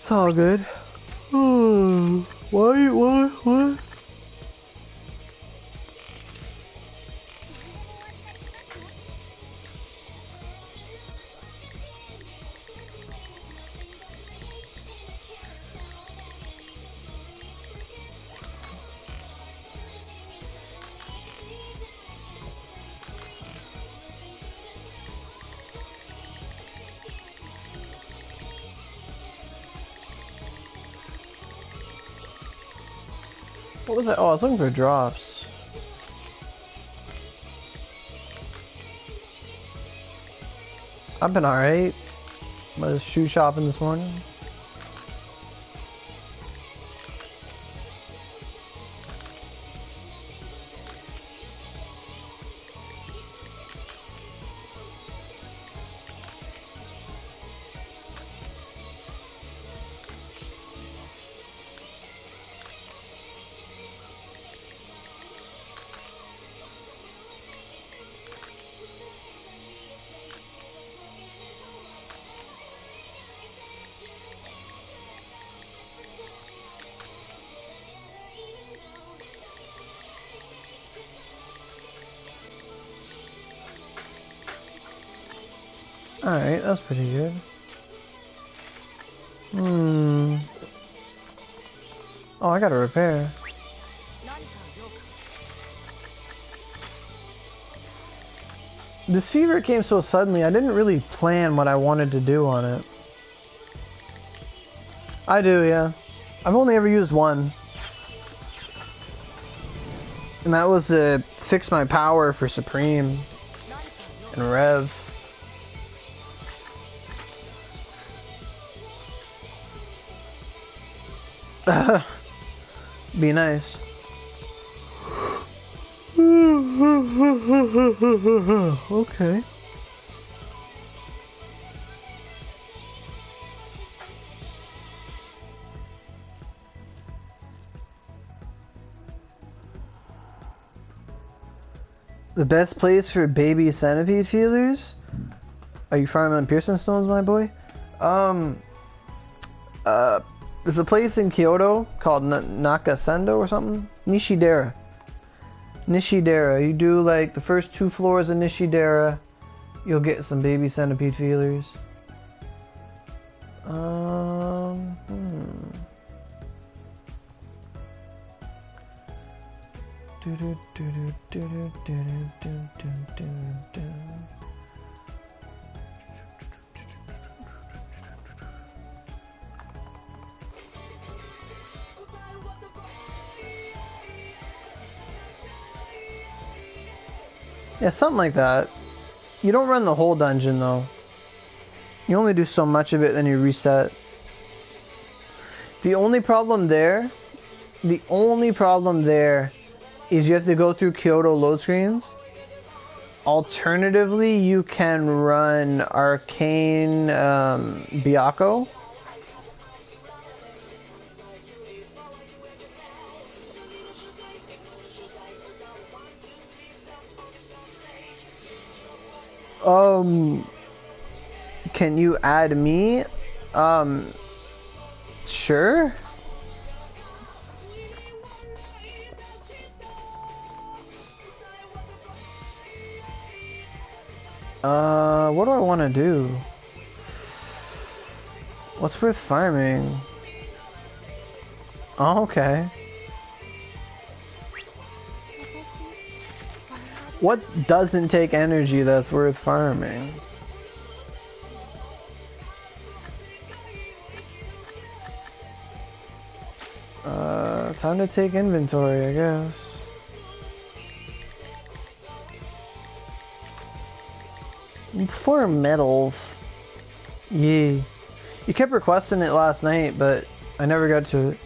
Speaker 1: It's all good. What? What was that? Oh, I was looking for drops. I've been alright. I was shoe shopping this morning. Alright, that's pretty good. Oh, I gotta repair. This fever came so suddenly, I didn't really plan what I wanted to do on it. I do, yeah. I've only ever used one. And that was to fix my power for Supreme and Rev. Be nice. Okay. The best place for baby centipede feelers? Are you farming on Pearson Stones, my boy? There's a place in Kyoto called Nakasendo or something. Nishidera. You do like the first 2 floors of Nishidera, you'll get some baby centipede feelers. Yeah, something like that. You don't run the whole dungeon though. You only do so much of it, then you reset. The only problem there is you have to go through Kyoto load screens. Alternatively, you can run Arcane Byakko. Can you add me? Sure. What do I want to do? What's worth farming? Oh, okay. What doesn't take energy that's worth farming? Time to take inventory, I guess. It's for metals. Yeah. You kept requesting it last night, but I never got to it.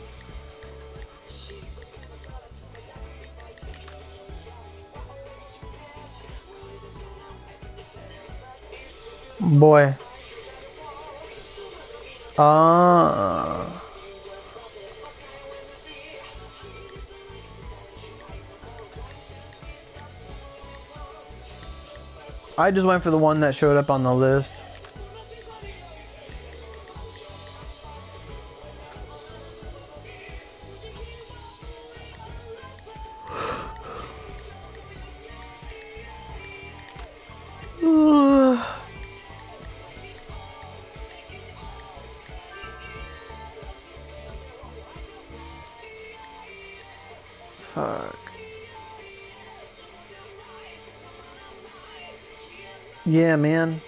Speaker 1: Boy. I just went for the one that showed up on the list. Fuck. Yeah, man.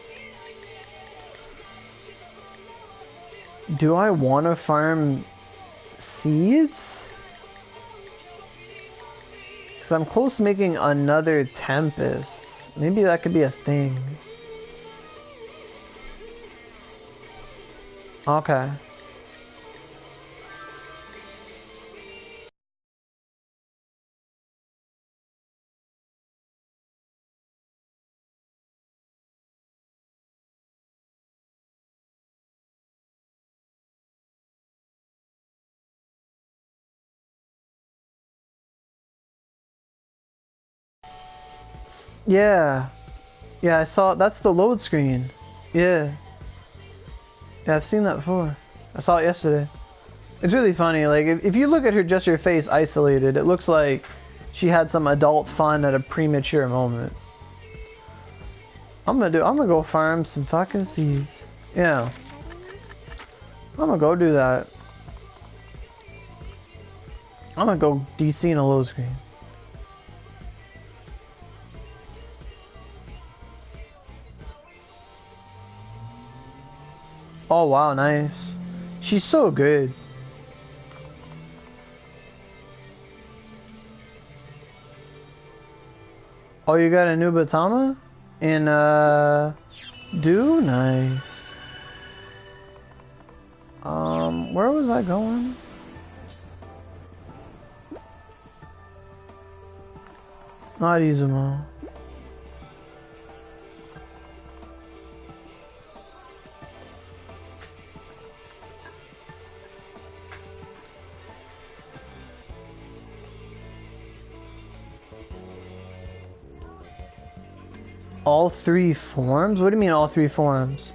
Speaker 1: Do I want to farm seeds? Because I'm close to making another Tempest. Maybe that could be a thing. Okay. Yeah. Yeah, I saw that's the load screen. Yeah. Yeah, I've seen that before. I saw it yesterday. It's really funny. Like, if you look at her, just her face isolated, it looks like she had some adult fun at a premature moment. I'm gonna go farm some fucking seeds. Yeah. I'm gonna go do that. I'm gonna go DC in a low screen. Oh wow, nice. She's so good. Oh, you got a new Batama? And do nice. Where was I going? Not Izumo. All three forms? What do you mean all three forms?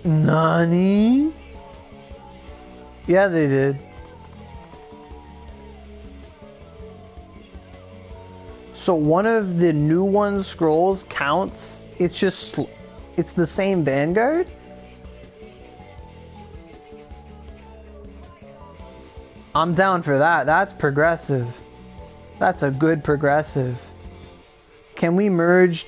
Speaker 1: Nani? Yeah, they did. So one of the new one scrolls counts. It's just, it's the same Vanguard? I'm down for that. That's progressive. That's a good progressive. Can we merge